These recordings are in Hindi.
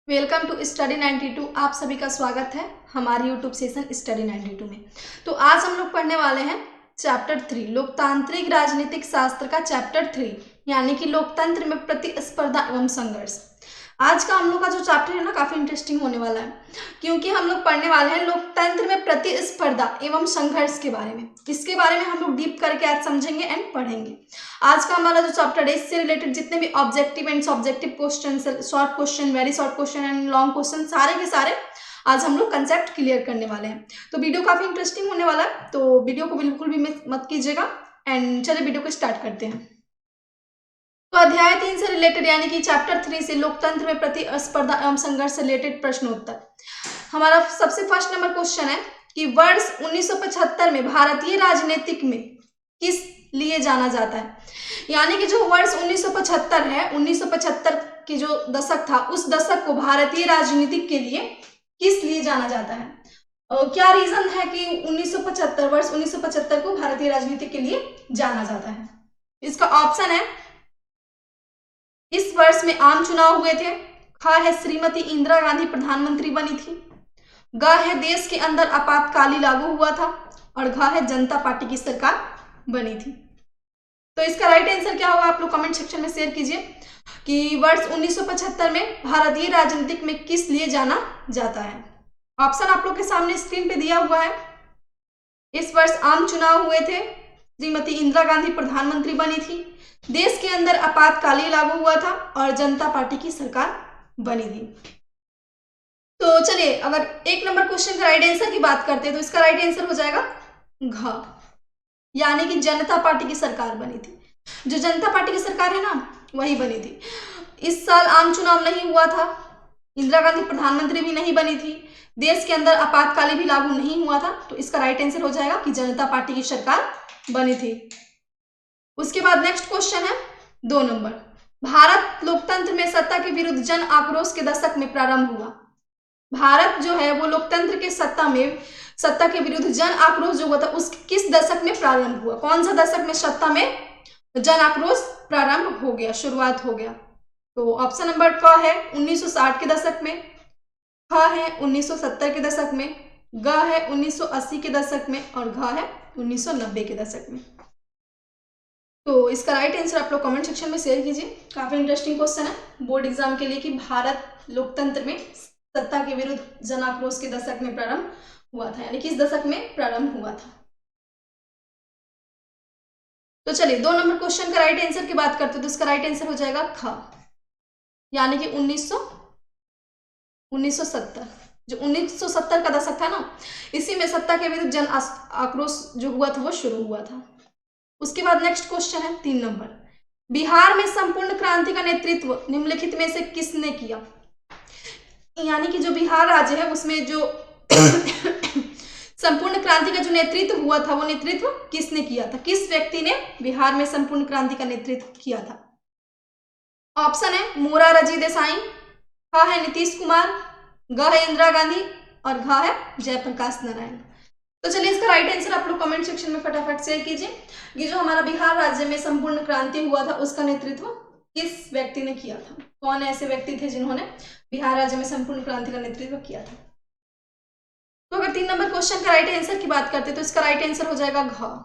Welcome to study 92। आप सभी का स्वागत है हमारे यूट्यूब सेशन स्टडी 92 में। तो आज हम लोग पढ़ने वाले हैं चैप्टर 3 लोकतांत्रिक राजनीतिक शास्त्र का चैप्टर 3 यानी कि लोकतंत्र में प्रतिस्पर्धा एवं संघर्ष। आज का हम लोग का जो चैप्टर है ना काफ़ी इंटरेस्टिंग होने वाला है, क्योंकि हम लोग पढ़ने वाले हैं लोकतंत्र में प्रतिस्पर्धा एवं संघर्ष के बारे में। इसके बारे में हम लोग डीप करके आज समझेंगे एंड पढ़ेंगे। आज का हमारा जो चैप्टर है इससे रिलेटेड जितने भी objective and subjective question, short question, very short question and long question, सारे के सारे आज हम लोग कंसेप्ट क्लियर करने वाले हैं। तो वीडियो काफ़ी इंटरेस्टिंग होने वाला है, तो वीडियो को बिल्कुल भी मिस मत कीजिएगा। एंड चलिए वीडियो को स्टार्ट करते हैं। तो अध्याय 3 से रिलेटेड यानी कि चैप्टर 3 से लोकतंत्र में प्रतिस्पर्धा एवं संघर्ष से रिलेटेड प्रश्नोत्तर। हमारा सबसे फर्स्ट नंबर क्वेश्चन है कि वर्ष 1975 में भारतीय राजनीतिक में किस लिए जाना जाता है। यानी कि जो वर्ष 1975 है, 1975 की जो दशक था, उस दशक को भारतीय राजनीतिक के लिए किस लिए जाना जाता है। क्या रीजन है कि 1975 वर्ष 1975 को भारतीय राजनीतिक के लिए जाना जाता है। इसका ऑप्शन है इस वर्ष में आम चुनाव हुए थे, ख है श्रीमती इंदिरा गांधी प्रधानमंत्री बनी थी, ग है देश के अंदर आपातकाली लागू हुआ था, और घ है जनता पार्टी की सरकार बनी थी। तो इसका राइट आंसर क्या होगा आप लोग कमेंट सेक्शन में शेयर कीजिए कि वर्ष 1975 में भारतीय राजनीतिक में किस लिए जाना जाता है। ऑप्शन आप लोग के सामने स्क्रीन पे दिया हुआ है। इस वर्ष आम चुनाव हुए थे, श्रीमती इंदिरा गांधी प्रधानमंत्री बनी थी, देश के अंदर आपातकाली लागू हुआ था, और जनता पार्टी की सरकार बनी थी। तो चलिए अगर एक नंबर क्वेश्चन का राइट आंसर की बात करते हैं तो इसका राइट आंसर हो जाएगा घ, यानी कि जनता पार्टी की सरकार बनी थी। जो जनता पार्टी की सरकार है ना वही बनी थी। इस साल आम चुनाव नहीं हुआ था, इंदिरा गांधी प्रधानमंत्री भी नहीं बनी थी, देश के अंदर आपातकाली भी लागू नहीं हुआ था, तो इसका राइट आंसर हो जाएगा कि जनता पार्टी की सरकार बनी थी। उसके बाद नेक्स्ट क्वेश्चन है 2 नंबर, भारत लोकतंत्र में सत्ता के विरुद्ध जन आक्रोश के दशक में प्रारंभ हुआ। भारत जो है वो लोकतंत्र के सत्ता के विरुद्ध जन आक्रोश जो हुआ था उस किस दशक में प्रारंभ हुआ, कौन सा दशक में सत्ता में जन आक्रोश प्रारंभ हो गया, शुरुआत हो गया। तो ऑप्शन नंबर क है 1960 के दशक में, ख है 1970 के दशक में, ग है 1980 के दशक में, और घ है 1990 के दशक में। तो इसका राइट आंसर आप लोग कमेंट सेक्शन में शेयर कीजिए। काफी इंटरेस्टिंग क्वेश्चन है बोर्ड एग्जाम के लिए कि भारत लोकतंत्र में सत्ता के विरुद्ध जन आक्रोश के दशक में प्रारंभ हुआ था, यानी किस दशक में प्रारंभ हुआ था। तो चलिए 2 नंबर क्वेश्चन का राइट आंसर की बात करते हैं तो इसका राइट आंसर हो जाएगा ख, यानी कि 1970। जो 1970 का दशक था ना, इसी में सत्ता के विरुद्ध जन आक्रोश जो हुआ था वो शुरू हुआ था। उसके बाद नेक्स्ट क्वेश्चन है 3 नंबर, बिहार में संपूर्ण क्रांति का नेतृत्व निम्नलिखित में से किसने किया। यानी कि जो बिहार राज्य है उसमें जो संपूर्ण क्रांति का जो नेतृत्व हुआ था वो नेतृत्व किसने किया था, किस व्यक्ति ने बिहार में संपूर्ण क्रांति का नेतृत्व किया था। ऑप्शन है मोरारजी देसाई, ख है नीतीश कुमार, ग है इंदिरा गांधी, और घ है जयप्रकाश नारायण। तो चलिए इसका राइट आंसर आप लोग कमेंट सेक्शन में फटाफट शेयर कीजिए कि जो हमारा बिहार राज्य में संपूर्ण क्रांति हुआ था उसका नेतृत्व किस व्यक्ति ने किया था, कौन ऐसे व्यक्ति थे जिन्होंने बिहार राज्य में संपूर्ण क्रांति का नेतृत्व किया था। तो अगर 3 नंबर क्वेश्चन का राइट आंसर की बात करते तो इसका राइट आंसर हो जाएगा घ,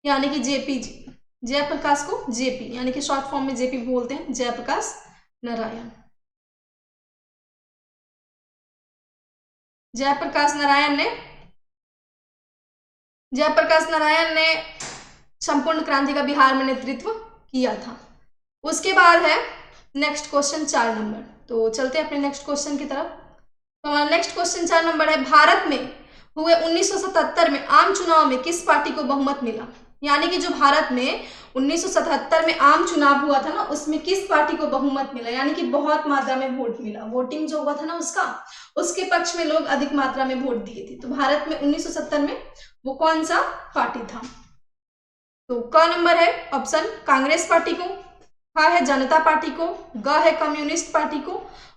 यानी कि जेपी जी, जयप्रकाश को जेपी यानी कि शॉर्ट फॉर्म में जेपी बोलते हैं, जयप्रकाश नारायण। जयप्रकाश नारायण ने संपूर्ण क्रांति का बिहार में नेतृत्व किया था। उसके बाद है नेक्स्ट क्वेश्चन 4 नंबर। तो चलते हैं अपने नेक्स्ट क्वेश्चन की तरफ। तो हमारा नेक्स्ट क्वेश्चन 4 नंबर है, भारत में हुए 1977 में आम चुनाव में किस पार्टी को बहुमत मिला। यानी कि जो भारत में 1977 में आम चुनाव हुआ था ना उसमें किस पार्टी को बहुमत मिला, यानी कि बहुत मात्रा में वोट मिला, वोटिंग जो हुआ था ना उसके पक्ष में लोग अधिक मात्रा में वोट दिए थे। तो भारत में 1970 में वो कौन सा पार्टी था। तो क नंबर है ऑप्शन कांग्रेस पार्टी को, ख है जनता पार्टी को, ग है कम्युनिस्ट पार्टी को,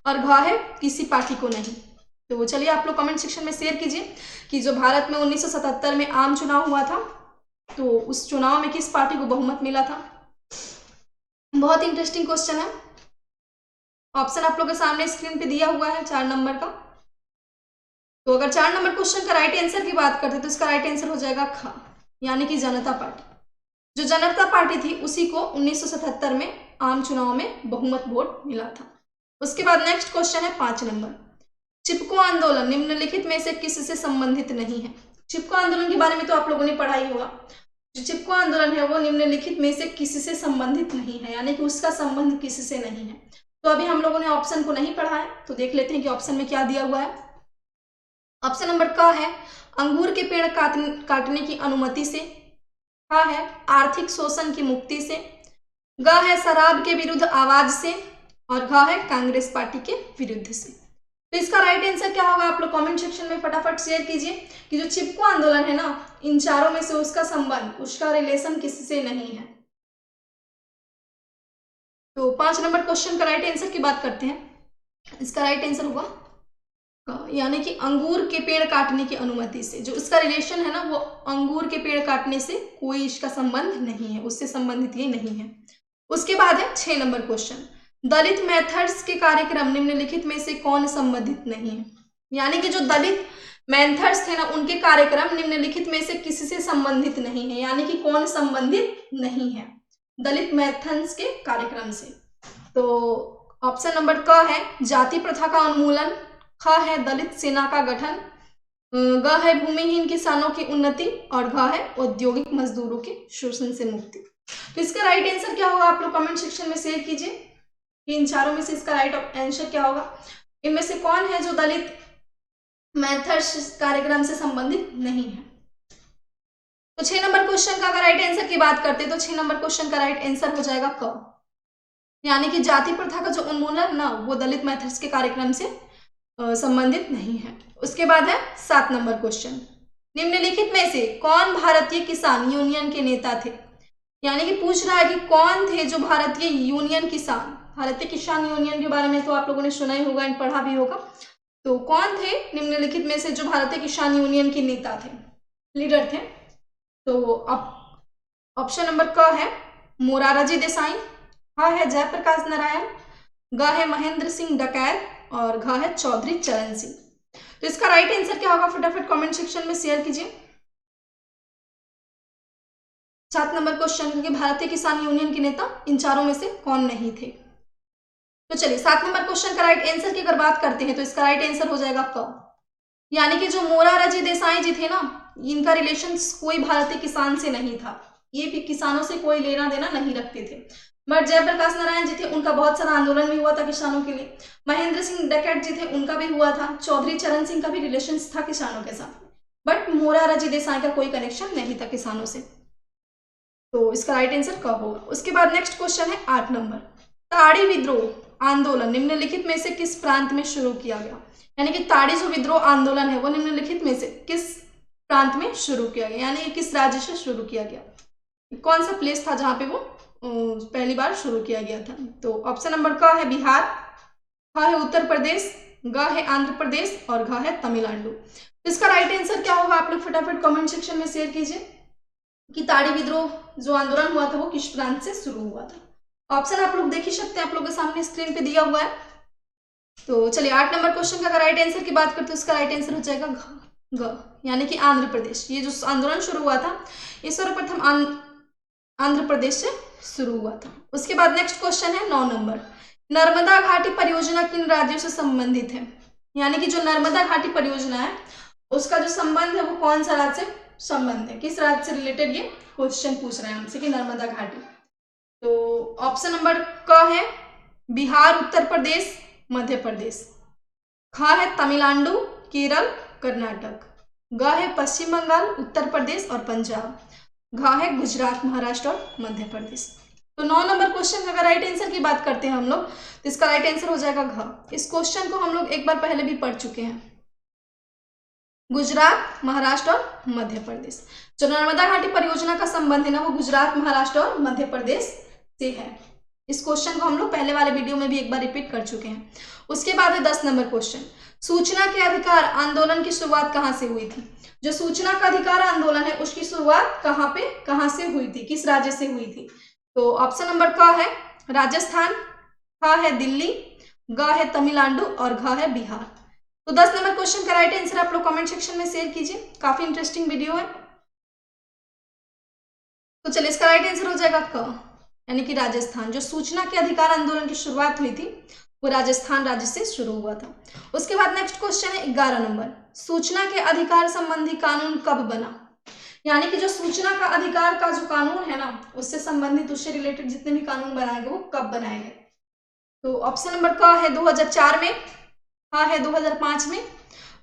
और घ है किसी पार्टी को नहीं। तो चलिए आप लोग कमेंट सेक्शन में शेयर कीजिए कि जो भारत में 1977 में आम चुनाव हुआ था तो उस चुनाव में किस पार्टी को बहुमत मिला था। बहुत इंटरेस्टिंग क्वेश्चन है। ऑप्शन आप लोग के सामने स्क्रीन पे दिया हुआ है 4 नंबर का। तो अगर 4 नंबर क्वेश्चन का राइट आंसर की बात करते तो इसका राइट आंसर हो जाएगा ख, यानी कि जनता पार्टी। जो जनता पार्टी थी उसी को 1977 में आम चुनाव में बहुमत वोट मिला था। उसके बाद नेक्स्ट क्वेश्चन है 5 नंबर। चिपको आंदोलन निम्नलिखित में से किससे संबंधित नहीं है? चिपको आंदोलन के बारे में तो आप लोगों ने पढ़ा ही होगा। जो चिपको आंदोलन है वो निम्नलिखित में से किससे संबंधित नहीं है, यानी कि उसका संबंध किससे नहीं है। तो अभी हम लोगों ने ऑप्शन को नहीं पढ़ा है, तो देख लेते हैं कि ऑप्शन में क्या दिया हुआ है। ऑप्शन नंबर क है अंगूर के पेड़ काटने की अनुमति से, ख है आर्थिक शोषण की मुक्ति से, ग है शराब के विरुद्ध आवाज से, और घ है कांग्रेस पार्टी के विरुद्ध से। तो इसका राइट आंसर क्या होगा आप लोग कमेंट सेक्शन में फटाफट शेयर कीजिए कि जो चिपको आंदोलन है ना, इन चारों में से उसका संबंध, उसका रिलेशन किससे नहीं है। तो 5 नंबर क्वेश्चन का राइट आंसर की बात करते हैं। इसका राइट आंसर होगा यानी कि अंगूर के पेड़ काटने की अनुमति से। जो इसका रिलेशन है ना वो अंगूर के पेड़ काटने से कोई इसका संबंध नहीं है, उससे संबंधित ये नहीं है। उसके बाद है 6 नंबर क्वेश्चन। दलित मेथड्स के कार्यक्रम निम्नलिखित में से कौन संबंधित नहीं है? यानी कि जो दलित मेथड्स थे ना उनके कार्यक्रम निम्नलिखित में से किससे संबंधित नहीं है, यानी कि कौन संबंधित नहीं है दलित मेथड्स के कार्यक्रम से। तो ऑप्शन नंबर क है जाति प्रथा का उन्मूलन, ख है दलित सेना का गठन, ग है भूमिहीन किसानों की उन्नति, और घ है औद्योगिक मजदूरों के शोषण से मुक्ति। तो इसका राइट आंसर क्या होगा आप लोग कमेंट सेक्शन में शेयर कीजिए कि इन चारों में से इसका राइट आंसर क्या होगा। इनमें से कौन है जो दलित मेथड्स कार्यक्रम से संबंधित नहीं है। तो 6 नंबर क्वेश्चन का अगर राइट आंसर की बात करते तो 6 नंबर क्वेश्चन का राइट आंसर हो जाएगा क, यानी कि जाति प्रथा का जो उन्मूलन ना वो दलित मेथड्स के कार्यक्रम से संबंधित नहीं है। उसके बाद है 7 नंबर क्वेश्चन। निम्नलिखित में से कौन भारतीय किसान यूनियन के नेता थे? यानी कि पूछ रहा है कि कौन थे जो भारतीय किसान यूनियन के बारे में तो आप लोगों ने सुना ही होगा एंड पढ़ा भी होगा। तो कौन थे निम्नलिखित में से जो भारतीय किसान यूनियन के नेता थे, लीडर थे? तो ऑप्शन नंबर क है मोरारजी देसाई, ख है जयप्रकाश नारायण, ग है महेंद्र सिंह डकैत, और घ है चौधरी चरण सिंह। तो इसका राइट आंसर क्या होगा फटाफट कमेंट सेक्शन में शेयर कीजिए। 7 नंबर क्वेश्चन, क्योंकि भारतीय किसान यूनियन के नेता इन चारों में से कौन नहीं थे। तो चलिए 7 नंबर क्वेश्चन का राइट आंसर की अगर बात करते हैं तो इसका राइट आंसर हो जाएगा क, यानी कि जो मोरारजी देसाई जी थे ना इनका रिलेशन कोई भारतीय किसान से नहीं था, ये भी किसानों से कोई लेना देना नहीं रखते थे। बट जयप्रकाश नारायण जी थे उनका बहुत सारा आंदोलन भी हुआ था किसानों के लिए। महेंद्र सिंह डकैत जी थे उनका भी हुआ था। चौधरी चरण सिंह का भी रिलेशन था किसानों के साथ, बट मोरारजी देसाई का कोई कनेक्शन नहीं था किसानों से। तो इसका राइट आंसर क होगा। उसके बाद नेक्स्ट क्वेश्चन है 8 नंबर। ताड़ी विद्रोह आंदोलन निम्नलिखित में से किस प्रांत में शुरू किया गया? यानी कि ताड़ी जो विद्रोह आंदोलन है वो निम्नलिखित में से किस प्रांत में शुरू किया गया, यानी किस राज्य से शुरू किया गया, कौन सा प्लेस था जहां पे वो पहली बार शुरू किया गया था। तो ऑप्शन नंबर क है बिहार, ख है उत्तर प्रदेश, ग है आंध्र प्रदेश, और घ है तमिलनाडु। इसका राइट आंसर क्या होगा आप लोग फटाफट कमेंट सेक्शन में शेयर कीजिए कि ताड़ी विद्रोह जो आंदोलन हुआ था वो किस प्रांत से शुरू हुआ था। ऑप्शन आप लोग देख ही सकते हैं, आप लोग के सामने स्क्रीन पे दिया हुआ है। तो चलिए 8 नंबर क्वेश्चन का अगर राइट आंसर की बात करते हैं उसका राइट आंसर हो जाएगा ग, यानी कि आंध्र प्रदेश। ये जो आंदोलन शुरू हुआ था ये सर्वप्रथम आंध्र प्रदेश से शुरू हुआ था। उसके बाद नेक्स्ट क्वेश्चन है 9 नंबर। नर्मदा घाटी परियोजना किन राज्यों से संबंधित है? यानी कि जो नर्मदा घाटी परियोजना है उसका जो संबंध है वो कौन सा राज्य से संबंध है, किस राज्य से रिलेटेड ये क्वेश्चन पूछ रहे हैं हमसे कि नर्मदा घाटी। तो ऑप्शन नंबर क है बिहार, उत्तर प्रदेश, मध्य प्रदेश, ख है तमिलनाडु, केरल, कर्नाटक, ग है पश्चिम बंगाल, उत्तर प्रदेश और पंजाब, घ है गुजरात, महाराष्ट्र और मध्य प्रदेश। तो 9 नंबर क्वेश्चन का अगर राइट आंसर की बात करते हैं हम लोग तो इसका राइट आंसर हो जाएगा घ। इस क्वेश्चन को हम लोग एक बार पहले भी पढ़ चुके हैं। गुजरात, महाराष्ट्र और मध्य प्रदेश। जो नर्मदा घाटी परियोजना का संबंध है ना वो गुजरात, महाराष्ट्र और मध्य प्रदेश से है। इस क्वेश्चन को हम लोग पहले वाले वीडियो में भी एक बार रिपीट कर चुके हैं। उसके बाद है 10 नंबर क्वेश्चन। सूचना के अधिकार आंदोलन की शुरुआत कहाँ से हुई थी? जो सूचना का अधिकार आंदोलन है उसकी शुरुआत कहाँ से हुई थी, किस राज्य से हुई थी? तो ऑप्शन नंबर क है राजस्थान, ख है दिल्ली, ग है तमिलनाडु और घ है बिहार। तो 10 नंबर क्वेश्चन का राइट आंसर आप लोग कमेंट सेक्शन में शेयर कीजिए, काफी इंटरेस्टिंग वीडियो है। तो चलिए इसका राइट आंसर हो जाएगा क, यानी कि राजस्थान। जो सूचना के अधिकार आंदोलन की शुरुआत हुई थी वो राजस्थान राज्य से शुरू हुआ था। उसके बाद नेक्स्ट क्वेश्चन है 11 नंबर, सूचना के अधिकार संबंधी कानून कब बना? यानी कि जो सूचना का अधिकार का जो कानून है ना, उससे संबंधित, उससे रिलेटेड जितने भी कानून बनाए गए वो कब बनाए गए? तो ऑप्शन नंबर क है 2004 में, हाँ है 2005 में,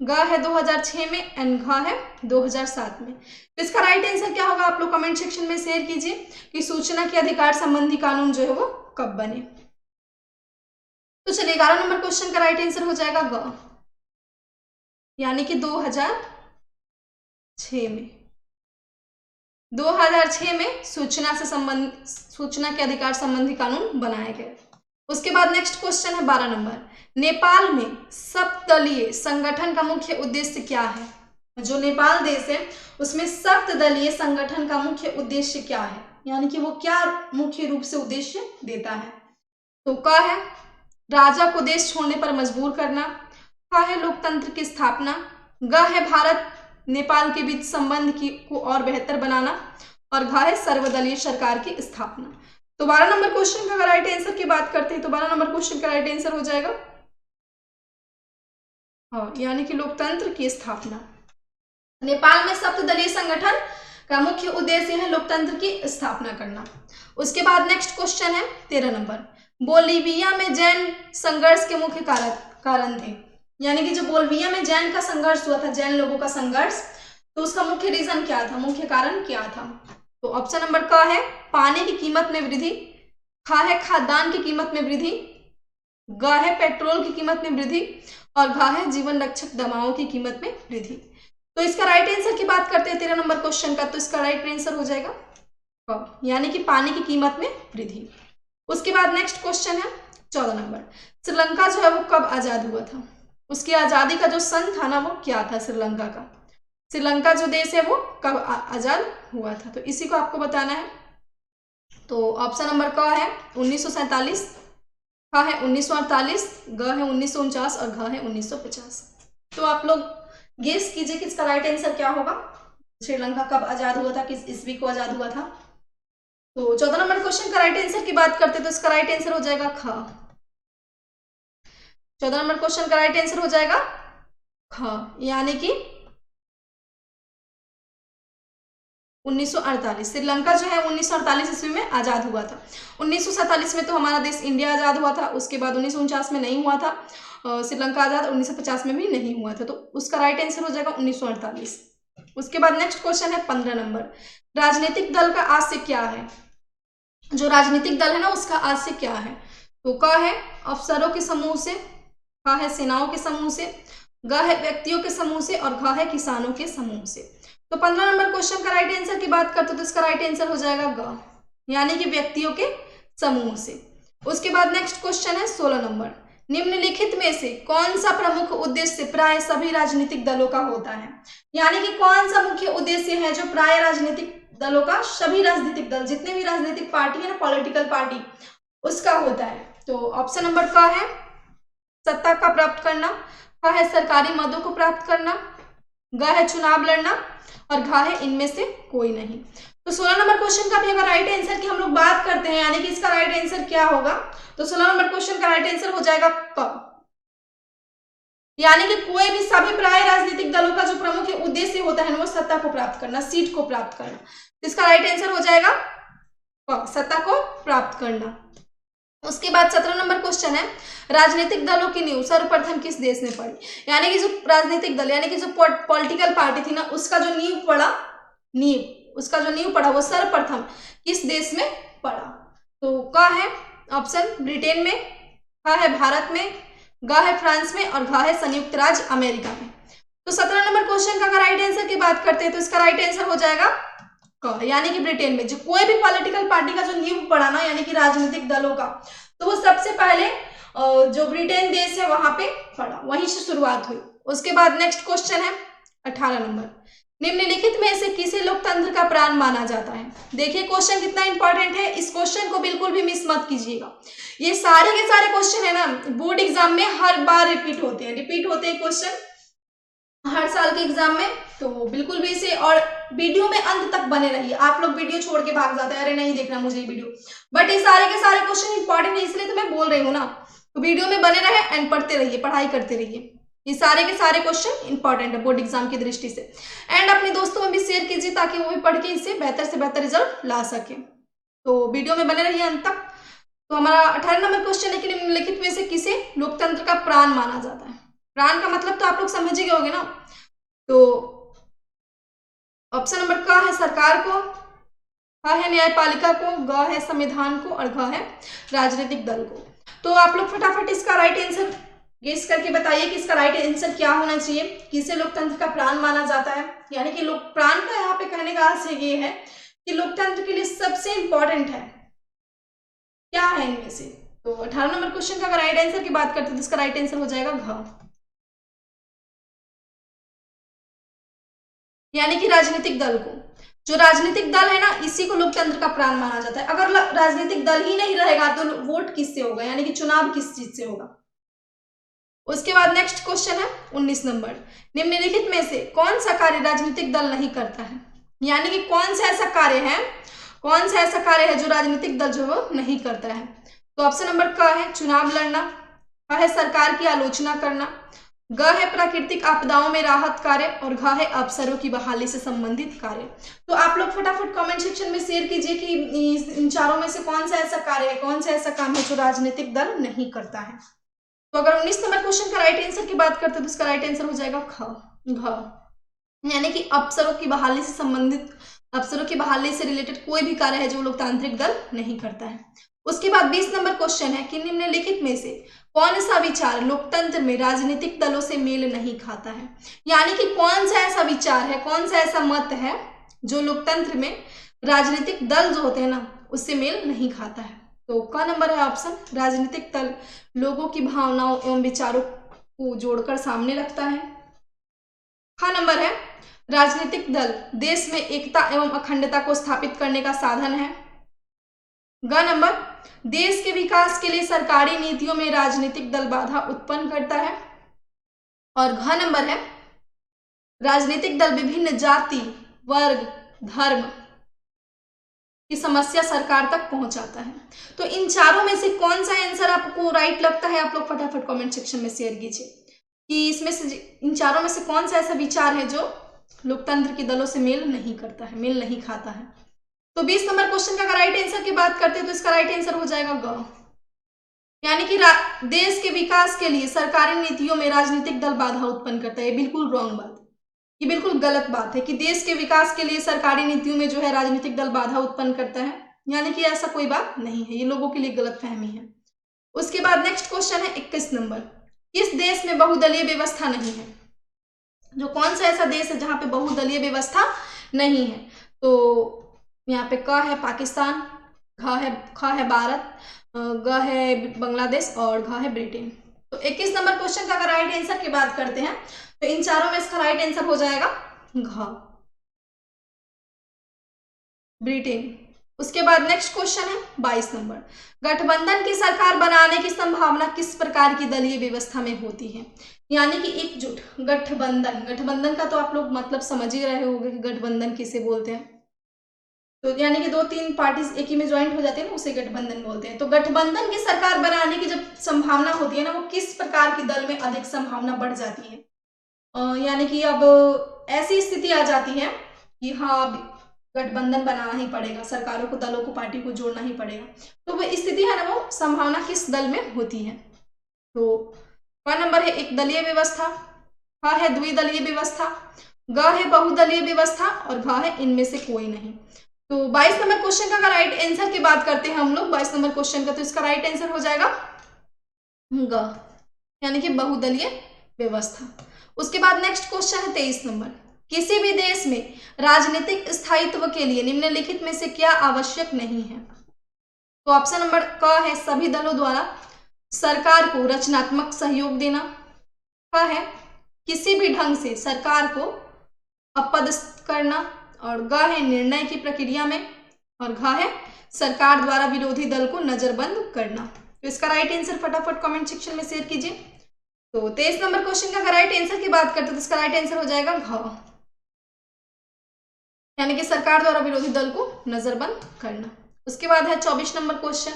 ग है 2006 में एंड घ है 2007 में। तो इसका राइट आंसर क्या होगा आप लोग कमेंट सेक्शन में शेयर कीजिए कि सूचना के अधिकार संबंधी कानून जो है वो कब बने। तो चलिए 11 नंबर क्वेश्चन का राइट आंसर हो जाएगा ग, यानी कि 2006 में। 2006 में सूचना के अधिकार संबंधी कानून बनाए गए। उसके बाद नेक्स्ट क्वेश्चन है 12 नंबर, नेपाल में सप्तदलीय संगठन का मुख्य उद्देश्य क्या है? जो नेपाल देश है उसमें सप्तदलीय संगठन का मुख्य उद्देश्य क्या है, यानी कि वो क्या मुख्य रूप से उद्देश्य देता है? तो क है राजा को देश छोड़ने पर मजबूर करना, ख है लोकतंत्र की स्थापना, ग है भारत नेपाल के बीच संबंध को और बेहतर बनाना और घ है सर्वदलीय सरकार की स्थापना। तो 12 नंबर क्वेश्चन का राइट आंसर की बात करते हैं तो 12 नंबर क्वेश्चन का राइट आंसर हो जाएगा हाँ, यानी कि लोकतंत्र की स्थापना। नेपाल में सप्तदलीय संगठन का मुख्य उद्देश्य है लोकतंत्र की स्थापना करना। उसके बाद नेक्स्ट क्वेश्चन है 13 नंबर, बोलीविया में जैन संघर्ष के मुख्य कारण थे, यानी कि जो बोलीविया में जैन का संघर्ष हुआ था, जैन लोगों का संघर्ष, तो उसका मुख्य रीजन क्या था, मुख्य कारण क्या था? तो ऑप्शन नंबर क है पानी की कीमत में वृद्धि, ख है खाद्यान्न की कीमत में वृद्धि, ग है पेट्रोल की कीमत में वृद्धि और घ है जीवन रक्षक दवाओं की कीमत में वृद्धि। तो इसका राइट आंसर की बात करते हैं 13 नंबर क्वेश्चन का, तो इसका राइट आंसर हो जाएगा क, यानी कि पानी की कीमत में वृद्धि। उसके बाद नेक्स्ट क्वेश्चन है 14 नंबर, श्रीलंका जो है वो कब आजाद हुआ था? उसकी आजादी का जो सन था ना वो क्या था श्रीलंका का? श्रीलंका जो देश है वो कब आजाद हुआ था? तो इसी को आपको बताना है। तो ऑप्शन नंबर क है 1947, ख है 1948, ग है 1949 और घ है 1950। तो आप लोग गेस कीजिए कि इसका राइट आंसर क्या होगा, श्रीलंका कब आजाद हुआ था, किस ईस्वी को आजाद हुआ था? तो 14 नंबर क्वेश्चन का राइट आंसर की बात करते तो इसका राइट आंसर हो जाएगा ख। 14 नंबर क्वेश्चन का राइट आंसर हो जाएगा ख, यानी कि 1948। श्रीलंका जो है 1948 ईस्वी में आजाद हुआ था। 1947 में तो हमारा देश इंडिया आजाद हुआ था, उसके बाद 1949 में नहीं हुआ था श्रीलंका आजाद, 1950 में भी नहीं हुआ था, तो उसका राइट आंसर हो जाएगा 1948। उसके बाद नेक्स्ट क्वेश्चन है 15 नंबर, राजनीतिक दल का आशय क्या है? जो राजनीतिक दल है ना उसका आशय क्या है? तो क है अफसरों के समूह से, ख है सेनाओं के समूह से, ग है व्यक्तियों के समूह से और घ है किसानों के समूह से। तो 15 नंबर क्वेश्चन का राइट आंसर की बात करते तो इसका राइट आंसर हो जाएगा ग, यानी कि व्यक्तियों के समूह से। उसके बाद नेक्स्ट क्वेश्चन है 16 नंबर, निम्नलिखित में से कौन सा प्रमुख उद्देश्य प्राय सभी राजनीतिक दलों का होता है? यानी कि कौन सा मुख्य उद्देश्य है जो प्राय राजनीतिक दलों का, सभी राजनीतिक दल जितने भी राजनीतिक पार्टी है ना, पॉलिटिकल पार्टी, उसका होता है? तो ऑप्शन नंबर क है सत्ता का प्राप्त करना, ख है सरकारी मदों को प्राप्त करना, ग है चुनाव लड़ना और घ है इनमें से कोई नहीं। तो 16 नंबर क्वेश्चन का भी अगर राइट आंसर की हम लोग बात करते हैं, यानी कि इसका राइट आंसर क्या होगा, तो 16 नंबर क्वेश्चन का राइट आंसर हो जाएगा क, यानी कि कोई भी सभी प्राय राजनीतिक दलों का जो प्रमुख उद्देश्य होता है वो सत्ता को प्राप्त करना, सीट को प्राप्त करना। इसका राइट आंसर हो जाएगा क, सत्ता को प्राप्त करना। उसके बाद 17 नंबर क्वेश्चन है, राजनीतिक दलों की नींव सर्वप्रथम किस देश में पड़ी? यानी कि जो राजनीतिक दल, यानी कि जो पॉलिटिकल पार्टी थी ना, उसका जो नींव पड़ा वो सर्वप्रथम किस देश में पड़ा? तो क है ऑप्शन ब्रिटेन में, ख है भारत में, ग है फ्रांस में और घ है संयुक्त राज्य अमेरिका में। तो 17 नंबर क्वेश्चन का अगर राइट आंसर की बात करते हैं तो इसका राइट आंसर हो जाएगा क, यानी कि ब्रिटेन में। जो कोई भी पॉलिटिकल पार्टी का जो नींव पड़ा ना, यानी कि राजनीतिक दलों का, तो वो सबसे पहले जो ब्रिटेन देश है वहां पे पड़ा, वहीं से शुरुआत हुई। उसके बाद नेक्स्ट क्वेश्चन है 18 नंबर, निम्नलिखित में से किसे लोकतंत्र का प्राण माना जाता है? देखिए क्वेश्चन कितना इंपॉर्टेंट है, इस क्वेश्चन को बिल्कुल भी मिस मत कीजिएगा। ये सारे के सारे क्वेश्चन है ना, बोर्ड एग्जाम में हर बार रिपीट होते हैं क्वेश्चन हर साल के एग्जाम में, तो बिल्कुल भी इसे, और वीडियो में अंत तक बने रहिए। आप लोग वीडियो छोड़ के भाग जाते हैं, अरे नहीं देखना मुझे ये वीडियो, बट ये सारे के सारे क्वेश्चन इंपॉर्टेंट है, इसलिए तो मैं बोल रही हूँ ना, तो वीडियो में बने रहे एंड पढ़ते रहिए, पढ़ाई करते रहिए। ये सारे के सारे क्वेश्चन इंपॉर्टेंट है बोर्ड एग्जाम की दृष्टि से। एंड अपने दोस्तों में भी शेयर कीजिए ताकि वो भी पढ़ के इससे बेहतर से बेहतर रिजल्ट ला सके। तो वीडियो में बने रहिए अंत तक। तो हमारा 18 नंबर क्वेश्चन है कि निम्नलिखित में से किसे लोकतंत्र का प्राण माना जाता है? प्राण का मतलब तो आप लोग समझ ही गए होंगे ना। तो ऑप्शन नंबर क है सरकार को, ख है न्यायपालिका को, ग है संविधान को, और घ है राजनीतिक दल को। तो आप लोग फटाफट इसका राइट आंसर गेस करके बताइए कि इसका राइट आंसर क्या होना चाहिए, किसे लोकतंत्र का प्राण माना जाता है। यानी कि लोक प्राण का यहाँ पे कहने का आशय ये है कि लोकतंत्र के लिए सबसे इंपॉर्टेंट है क्या है इनमें से। तो 18 नंबर क्वेश्चन का अगर राइट आंसर की बात करते हैं तो इसका राइट आंसर हो जाएगा घ, यानी कि राजनीतिक दल को। जो राजनीतिक दल है ना, इसी को लोकतंत्र का प्राण माना जाता है। अगर राजनीतिक दल ही नहीं रहेगा तो वोट किससे होगा, यानी कि चुनाव किस चीज से होगा। उसके बाद नेक्स्ट क्वेश्चन है 19 नंबर, निम्नलिखित में से कौन सा कार्य राजनीतिक दल नहीं करता है? यानी कि कौन सा ऐसा कार्य है जो राजनीतिक दल जो वो नहीं करता है। तो ऑप्शन नंबर क है चुनाव लड़ना, ख है सरकार की आलोचना करना, ग है प्राकृतिक आपदाओं में राहत कार्य, और घ है अफसरों की बहाली से संबंधित कार्य। तो आप लोग फटाफट कमेंट सेक्शन में शेयर कीजिए कि इन चारों में से कौन सा ऐसा कार्य है, कौन सा ऐसा काम है जो राजनीतिक दल नहीं करता है। तो अगर 19 नंबर क्वेश्चन का राइट आंसर की बात करते हैं तो इसका राइट आंसर हो जाएगा घ, यानी कि अफसरों की बहाली से संबंधित, अफसरों की बहाली से रिलेटेड कोई भी कार्य है जो लोकतांत्रिक दल नहीं करता है। उसके बाद 20 नंबर क्वेश्चन है कि निम्नलिखित में से कौन सा विचार लोकतंत्र में राजनीतिक दलों से मेल नहीं खाता है? यानी कि कौन सा ऐसा विचार है, कौन सा ऐसा मत है जो लोकतंत्र में राजनीतिक दल जो होते हैं ना उससे मेल नहीं खाता है। तो क नंबर है ऑप्शन, राजनीतिक दल लोगों की भावनाओं एवं विचारों को जोड़कर सामने रखता है। ख नंबर है राजनीतिक दल देश में एकता एवं अखंडता को स्थापित करने का साधन है। ग नंबर देश के विकास के लिए सरकारी नीतियों में राजनीतिक दल बाधा उत्पन्न करता है। और घ नंबर है राजनीतिक दल विभिन्न जाति, वर्ग, धर्म की समस्या सरकार तक पहुंचाता है। तो इन चारों में से कौन सा आंसर आपको राइट लगता है, आप लोग फटाफट कमेंट सेक्शन में शेयर कीजिए कि इसमें से इन चारों में से कौन सा ऐसा विचार है जो लोकतंत्र के दलों से मेल नहीं करता है, मेल नहीं खाता है। तो 20 नंबर क्वेश्चन का अगर राइट आंसर की बात करते हैं तो इसका राइट आंसर हो जाएगा ग, यानी कि देश के विकास के लिए सरकारी नीतियों में राजनीतिक दल बाधा उत्पन्न करता है। ये बिल्कुल रॉन्ग बात, ये बिल्कुल गलत बात है कि देश के विकास के लिए सरकारी नीतियों में जो है राजनीतिक दल बाधा उत्पन्न करता है, यानी कि ऐसा कोई बात नहीं है, ये लोगों के लिए गलत फहमी है। उसके बाद नेक्स्ट क्वेश्चन है 21 नंबर, किस देश में बहुदलीय व्यवस्था नहीं है? जो कौन सा ऐसा देश है जहां पे बहुदलीय व्यवस्था नहीं है? तो यहाँ पे क है पाकिस्तान, ख है भारत, ग है बांग्लादेश, और घ है ब्रिटेन। तो 21 नंबर क्वेश्चन का अगर राइट आंसर की बात करते हैं तो इन चारों में इसका राइट आंसर हो जाएगा घ, ब्रिटेन। उसके बाद नेक्स्ट क्वेश्चन है 22 नंबर, गठबंधन की सरकार बनाने की संभावना किस प्रकार की दलीय व्यवस्था में होती है? यानी कि एकजुट गठबंधन का तो आप लोग मतलब समझ ही रहे होंगे कि गठबंधन किसे बोलते हैं। तो यानी कि 2-3 पार्टीज एक ही में ज्वाइंट हो जाते हैं ना, उसे गठबंधन बोलते हैं। तो गठबंधन की सरकार बनाने की जब संभावना होती है ना, वो किस प्रकार की दल में अधिक संभावना बढ़ जाती है? यानी कि अब ऐसी स्थिति आ जाती है कि हाँ गठबंधन बनाना ही पड़ेगा, सरकारों को, दलों को, पार्टी को जोड़ना ही पड़ेगा। तो वो स्थिति है ना, वो संभावना किस दल में होती है? तो क नंबर है एक दलीय व्यवस्था, ख है द्विदलीय व्यवस्था, ग है बहुदलीय व्यवस्था, और घ है इनमें से कोई नहीं। तो 22 नंबर क्वेश्चन का अगर राइट आंसर की बात करते हैं हम लोग 22 नंबर क्वेश्चन का, तो इसका राइट आंसर हो जाएगा ग, यानी कि बहुदलीय व्यवस्था। उसके बाद नेक्स्ट क्वेश्चन है 23 नंबर, किसी भी देश में राजनीतिक स्थायित्व के लिए निम्नलिखित में से क्या आवश्यक नहीं है? तो ऑप्शन नंबर क है सभी दलों द्वारा सरकार को रचनात्मक सहयोग देना, ख है किसी भी ढंग से सरकार को अपदस्थ करना, और ग है निर्णय की प्रक्रिया में, और घ है सरकार द्वारा विरोधी दल को नजरबंद करना। तो इसका राइट आंसर फटाफट कमेंट सेक्शन में शेयर कीजिए। तो 23 नंबर क्वेश्चन का अगर राइट आंसर की बात करते तो इसका राइट आंसर हो जाएगा घ, यानी कि सरकार द्वारा विरोधी दल को नजरबंद करना। उसके बाद है 24 नंबर क्वेश्चन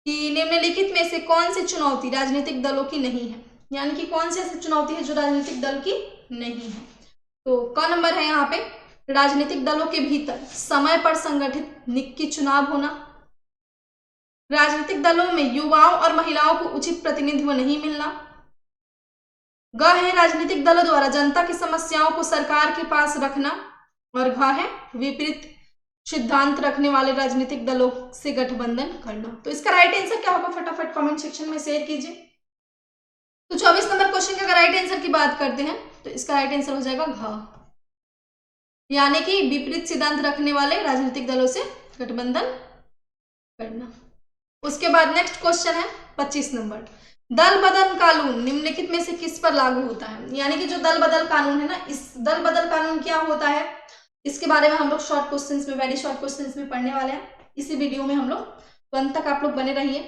कि निम्नलिखित में से कौन सी चुनौती राजनीतिक दलों की नहीं है, यानी कि कौन सी ऐसी चुनौती है जो राजनीतिक दल की नहीं है। तो क नंबर है यहाँ पे, राजनीतिक दलों के भीतर समय पर संगठित निकाय चुनाव होना, राजनीतिक दलों में युवाओं और महिलाओं को उचित प्रतिनिधित्व नहीं मिलना, ग है राजनीतिक दलों द्वारा जनता की समस्याओं को सरकार के पास रखना, और घ है विपरीत सिद्धांत रखने वाले राजनीतिक दलों से गठबंधन करना। तो इसका राइट आंसर क्या होगा फटाफट कमेंट सेक्शन में शेयर कीजिए। तो 24 नंबर क्वेश्चन का राइट आंसर की बात करते हैं तो इसका राइट आंसर हो जाएगा घ, यानी कि विपरीत सिद्धांत रखने वाले राजनीतिक दलों से गठबंधन करना। उसके बाद नेक्स्ट क्वेश्चन है 25 नंबर, दल बदल कानून निम्नलिखित में से किस पर लागू होता है, यानी कि जो दल बदल कानून है ना, इस दल बदल कानून क्या होता है इसके बारे में हम लोग शॉर्ट क्वेश्चंस में, वेरी शॉर्ट क्वेश्चंस में पढ़ने वाले हैं इसी वीडियो में हम लोग, तो अंत तक आप लोग बने रहिए।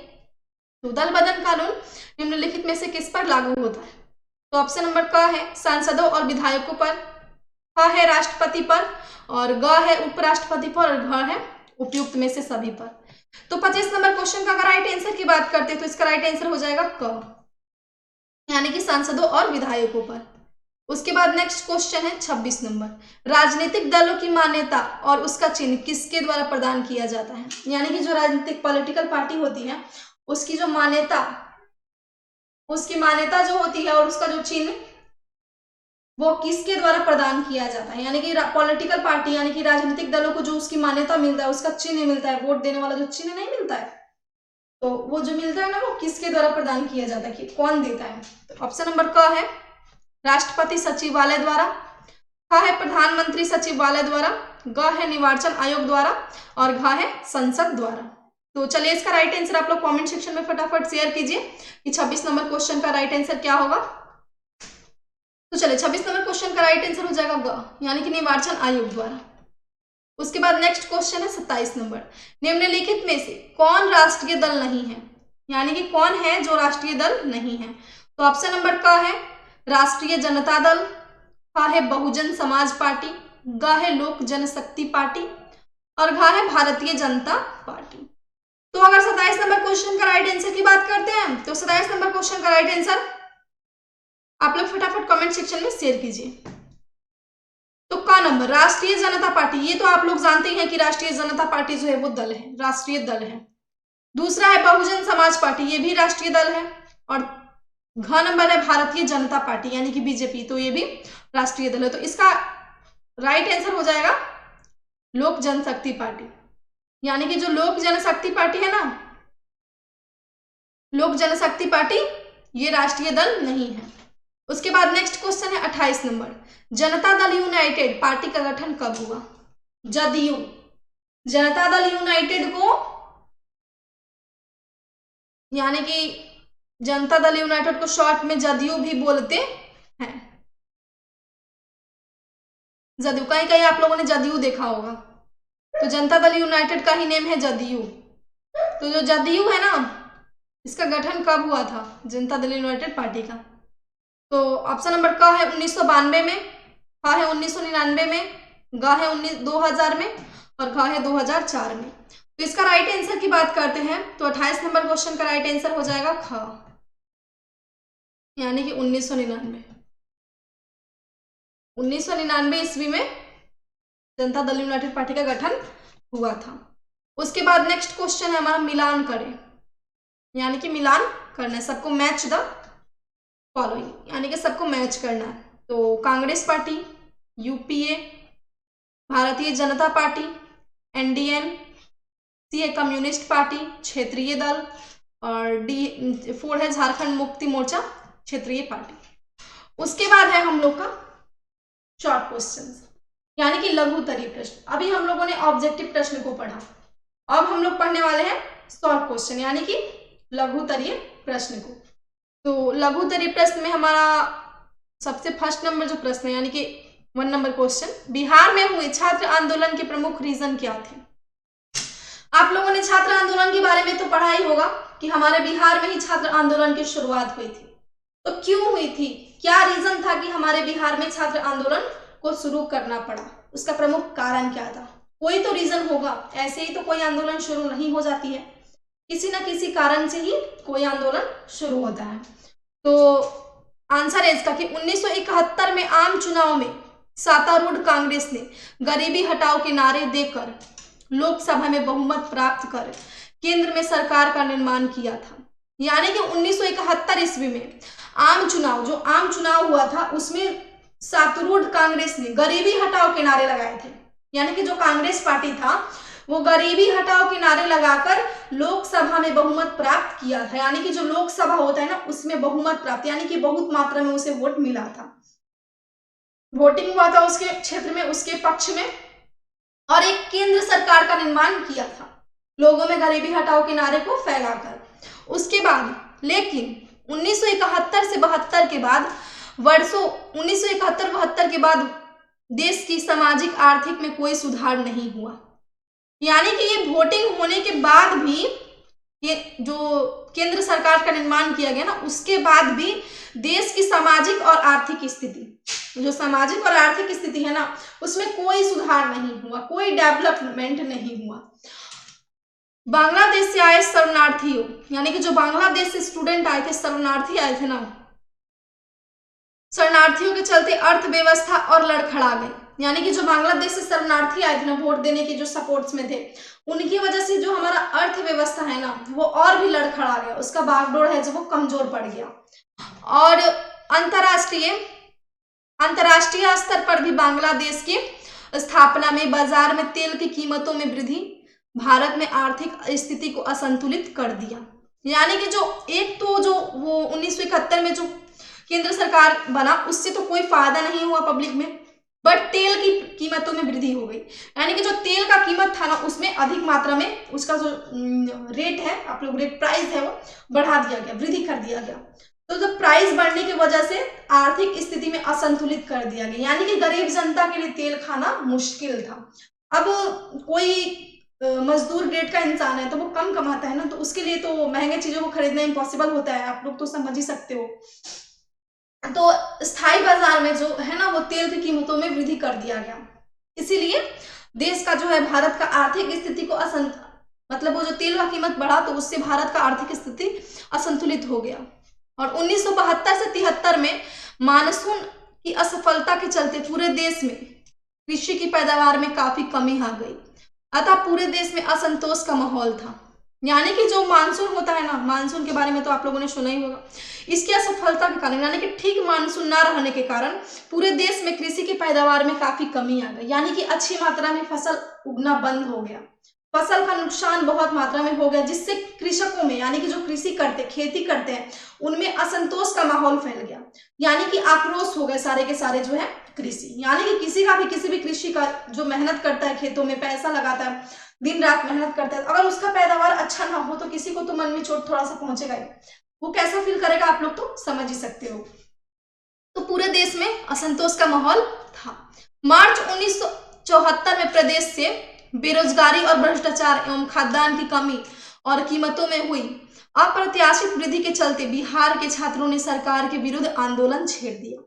तो दल बदल कानून निम्नलिखित में से किस पर लागू होता है, तो ऑप्शन नंबर क है सांसदों और विधायकों पर, ख है राष्ट्रपति पर, और ग है उपराष्ट्रपति पर, और घ है उपयुक्त में से सभी पर। तो 25 नंबर क्वेश्चन का अगर राइट आंसर की बात करते हैं तो इसका राइट आंसर हो जाएगा क, यानी कि सांसदों और विधायकों पर। उसके बाद नेक्स्ट क्वेश्चन है 26 नंबर, राजनीतिक दलों की मान्यता और उसका चिन्ह किसके द्वारा प्रदान किया जाता है, यानी कि जो राजनीतिक पॉलिटिकल पार्टी होती है उसकी जो मान्यता, उसकी मान्यता जो होती है और उसका जो चिन्ह वो किसके द्वारा प्रदान किया जाता है, यानी कि पॉलिटिकल पार्टी यानी कि राजनीतिक दलों को जो उसकी मान्यता मिलता है, उसका चिन्ह मिलता है, वोट देने वाला जो चिन्ह नहीं मिलता है, तो वो जो मिलता है ना वो किसके द्वारा प्रदान किया जाता है, कि कौन देता है। तो ऑप्शन नंबर क है राष्ट्रपति सचिवालय द्वारा, ख है प्रधानमंत्री सचिवालय द्वारा, ग है निर्वाचन आयोग द्वारा, और घ है संसद द्वारा। तो चलिए इसका राइट आंसर आप लोग कमेंट सेक्शन में फटाफट शेयर कीजिए कि 26 नंबर क्वेश्चन का राइट आंसर क्या होगा। तो चलिए 26 नंबर क्वेश्चन का राइट आंसर हो जाएगा ग, यानी कि निर्वाचन आयोग द्वारा। उसके बाद नेक्स्ट क्वेश्चन है 27 नंबर, निम्नलिखित में से कौन राष्ट्रीय दल नहीं है, यानी कि कौन है जो राष्ट्रीय दल नहीं है। तो ऑप्शन नंबर क है राष्ट्रीय जनता दल, ख है बहुजन समाज पार्टी, ग है लोक जनशक्ति पार्टी, और घ है भारतीय जनता पार्टी। तो अगर 27 नंबर क्वेश्चन का राइट आंसर की बात करते हैं तो 27 नंबर क्वेश्चन का राइट आंसर आप लोग फटाफट कमेंट सेक्शन में शेयर कीजिए। तो का नंबर राष्ट्रीय जनता पार्टी, ये तो आप लोग जानते हैं कि राष्ट्रीय जनता पार्टी जो है वो दल है, राष्ट्रीय दल है। दूसरा है बहुजन समाज पार्टी, ये भी राष्ट्रीय दल है। और घ नंबर है भारतीय जनता पार्टी यानी कि बीजेपी, तो ये भी राष्ट्रीय दल है। तो इसका राइट आंसर हो जाएगा लोक जनशक्ति पार्टी, यानी कि जो लोक जनशक्ति पार्टी है ना, लोक जनशक्ति पार्टी ये राष्ट्रीय दल नहीं है। उसके बाद नेक्स्ट क्वेश्चन है 28 number, Janata Dal United party का गठन कब हुआ। जदयू, जनता दल यूनाइटेड को यानी कि जनता दल यूनाइटेड को शॉर्ट में जदयू भी बोलते हैं। जदयू, कहीं कहीं आप लोगों ने जदयू देखा होगा, तो जनता दल यूनाइटेड का ही नेम है जदयू। तो जो जदयू है ना, इसका गठन कब हुआ था जनता दल यूनाइटेड पार्टी का। तो ऑप्शन नंबर क है 1992 में, ख है 1999 में, ग है 2000 में, और घ है 2004 में। तो इसका राइट आंसर की बात करते हैं तो 28 नंबर क्वेश्चन का राइट आंसर हो जाएगा ख, यानी कि 1999 ईस्वी में जनता दल यूनाइटेड पार्टी का गठन हुआ था। उसके बाद नेक्स्ट क्वेश्चन है हमारा मिलान करें, यानी कि मिलान करना है, सबको मैच द फॉलोइंग, यानी कि सबको मैच करना है। तो Congress party, UPA, Bharatiya Janata party, NDN, सी है कम्युनिस्ट पार्टी क्षेत्रीय दल, और डी 4 है झारखंड मुक्ति मोर्चा क्षेत्रीय पार्टी। उसके बाद है हम लोग का शॉर्ट क्वेश्चंस, यानी कि लघुत्तरीय प्रश्न। अभी हम लोगों ने ऑब्जेक्टिव प्रश्न को पढ़ा, अब हम लोग पढ़ने वाले हैं शॉर्ट क्वेश्चन यानी कि लघुत्तरीय प्रश्न को। तो लघुत्तरीय प्रश्न में हमारा सबसे फर्स्ट नंबर जो प्रश्न है, यानी कि 1 नंबर क्वेश्चन, बिहार में हुए छात्र आंदोलन के प्रमुख रीजन क्या थे? आप लोगों ने छात्र आंदोलन के बारे में तो पढ़ा ही होगा कि हमारे बिहार में ही छात्र आंदोलन की शुरुआत हुई थी। तो क्यों हुई थी, क्या रीजन था कि हमारे बिहार में छात्र आंदोलन को शुरू करना पड़ा, उसका प्रमुख कारण क्या था? कोई तो रीजन होगा, ऐसे ही तो कोई आंदोलन शुरू नहीं हो जाती है, किसी ना किसी कारण से ही कोई आंदोलन शुरू होता है। तो आंसर है इसका कि 1971 में आम चुनाव में सत्तारूढ़ कांग्रेस ने गरीबी हटाओ के नारे देकर लोकसभा में बहुमत प्राप्त कर केंद्र में सरकार का निर्माण किया था। यानी कि 1971 ईस्वी में आम चुनाव हुआ था, उसमें सत्तारूढ़ कांग्रेस ने गरीबी हटाओ के नारे लगाए थे। यानी कि जो कांग्रेस पार्टी था वो गरीबी हटाओ के नारे लगाकर लोकसभा में बहुमत प्राप्त किया था। यानी कि जो लोकसभा होता है ना, उसमें बहुमत प्राप्त, यानी कि बहुत मात्रा में उसे वोट मिला था, वोटिंग हुआ था उसके क्षेत्र में, उसके पक्ष में, और एक केंद्र सरकार का निर्माण किया था लोगों में गरीबी हटाओ के नारे को फैलाकर। उसके बाद लेकिन 1971 से 72 के बाद, वर्षों 1971-72 के बाद देश की सामाजिक आर्थिक में कोई सुधार नहीं हुआ। यानी कि ये वोटिंग होने के बाद भी, ये जो केंद्र सरकार का निर्माण किया गया ना, उसके बाद भी देश की सामाजिक और आर्थिक स्थिति, जो सामाजिक और आर्थिक स्थिति है ना, उसमें कोई सुधार नहीं हुआ, कोई डेवलपमेंट नहीं हुआ। बांग्लादेश से आए शरणार्थियों, यानी कि जो बांग्लादेश से स्टूडेंट आए थे, शरणार्थी आए थे ना, शरणार्थियों के चलते अर्थव्यवस्था और लड़खड़ा गई। यानी कि जो बांग्लादेश से शरणार्थी आए थे ना, वोट देने के जो सपोर्ट्स में थे, उनकी वजह से जो हमारा अर्थव्यवस्था है ना, वो और भी लड़खड़ा गया, उसका बागडोर है जो वो कमजोर पड़ गया। और अंतरराष्ट्रीय स्तर पर भी बांग्लादेश की स्थापना में बाजार में तेल की कीमतों में वृद्धि भारत में आर्थिक स्थिति को असंतुलित कर दिया। यानी कि जो एक तो जो वो 1971 में जो केंद्र सरकार बना, उससे तो कोई फायदा नहीं हुआ पब्लिक में, बट तेल की कीमतों में वृद्धि हो गई। यानी कि जो तेल का कीमत था ना, उसमें अधिक मात्रा में उसका जो रेट है, आप लोग रेट प्राइस है, वो बढ़ा दिया गया, वृद्धि कर दिया गया। तो जो प्राइस बढ़ने की वजह से आर्थिक स्थिति में असंतुलित कर दिया गया। यानी कि गरीब जनता के लिए तेल खाना मुश्किल था। अब कोई मजदूर ग्रेड का इंसान है तो वो कम कमाता है ना, तो उसके लिए तो महंगे चीजों को खरीदना इम्पॉसिबल होता है, आप लोग तो समझ ही सकते हो। तो स्थायी बाजार में जो है ना, वो तेल की कीमतों में वृद्धि कर दिया गया। इसीलिए देश का जो है, भारत का आर्थिक स्थिति को मतलब वो जो तेल का कीमत बढ़ा, तो उससे भारत का आर्थिक स्थिति असंतुलित हो गया। और 1972 से 73 में मानसून की असफलता के चलते पूरे देश में कृषि की पैदावार में काफी कमी आ गई, अतः पूरे देश में असंतोष का माहौल था। यानी कि जो मानसून होता है ना, मानसून के बारे में तो आप लोगों ने सुना ही होगा, इसकी असफलता के कारण, यानी कि ठीक मानसून ना रहने के कारण पूरे देश में कृषि की पैदावार में काफी कमी आ गई। यानी कि अच्छी मात्रा में फसल उगना बंद हो गया, फसल का नुकसान बहुत मात्रा में हो गया, जिससे कृषकों में, यानी कि जो कृषि करते, खेती करते हैं, उनमें असंतोष का माहौल फैल गया। यानी कि आक्रोश हो गए सारे के सारे जो है कृषि, यानी कि किसी भी कृषि का जो मेहनत करता है, खेतों में पैसा लगाता है, दिन रात मेहनत करता है, अगर उसका पैदावार अच्छा ना हो तो किसी को तो मन में चोट थोड़ा सा पहुंचेगा ही, वो कैसा फील करेगा आप लोग तो समझ ही सकते हो। तो पूरे देश में असंतोष का माहौल था। मार्च 1974 में प्रदेश से बेरोजगारी और भ्रष्टाचार एवं खाद्यान्न की कमी और कीमतों में हुई अप्रत्याशित वृद्धि के चलते बिहार के छात्रों ने सरकार के विरुद्ध आंदोलन छेड़ दिया।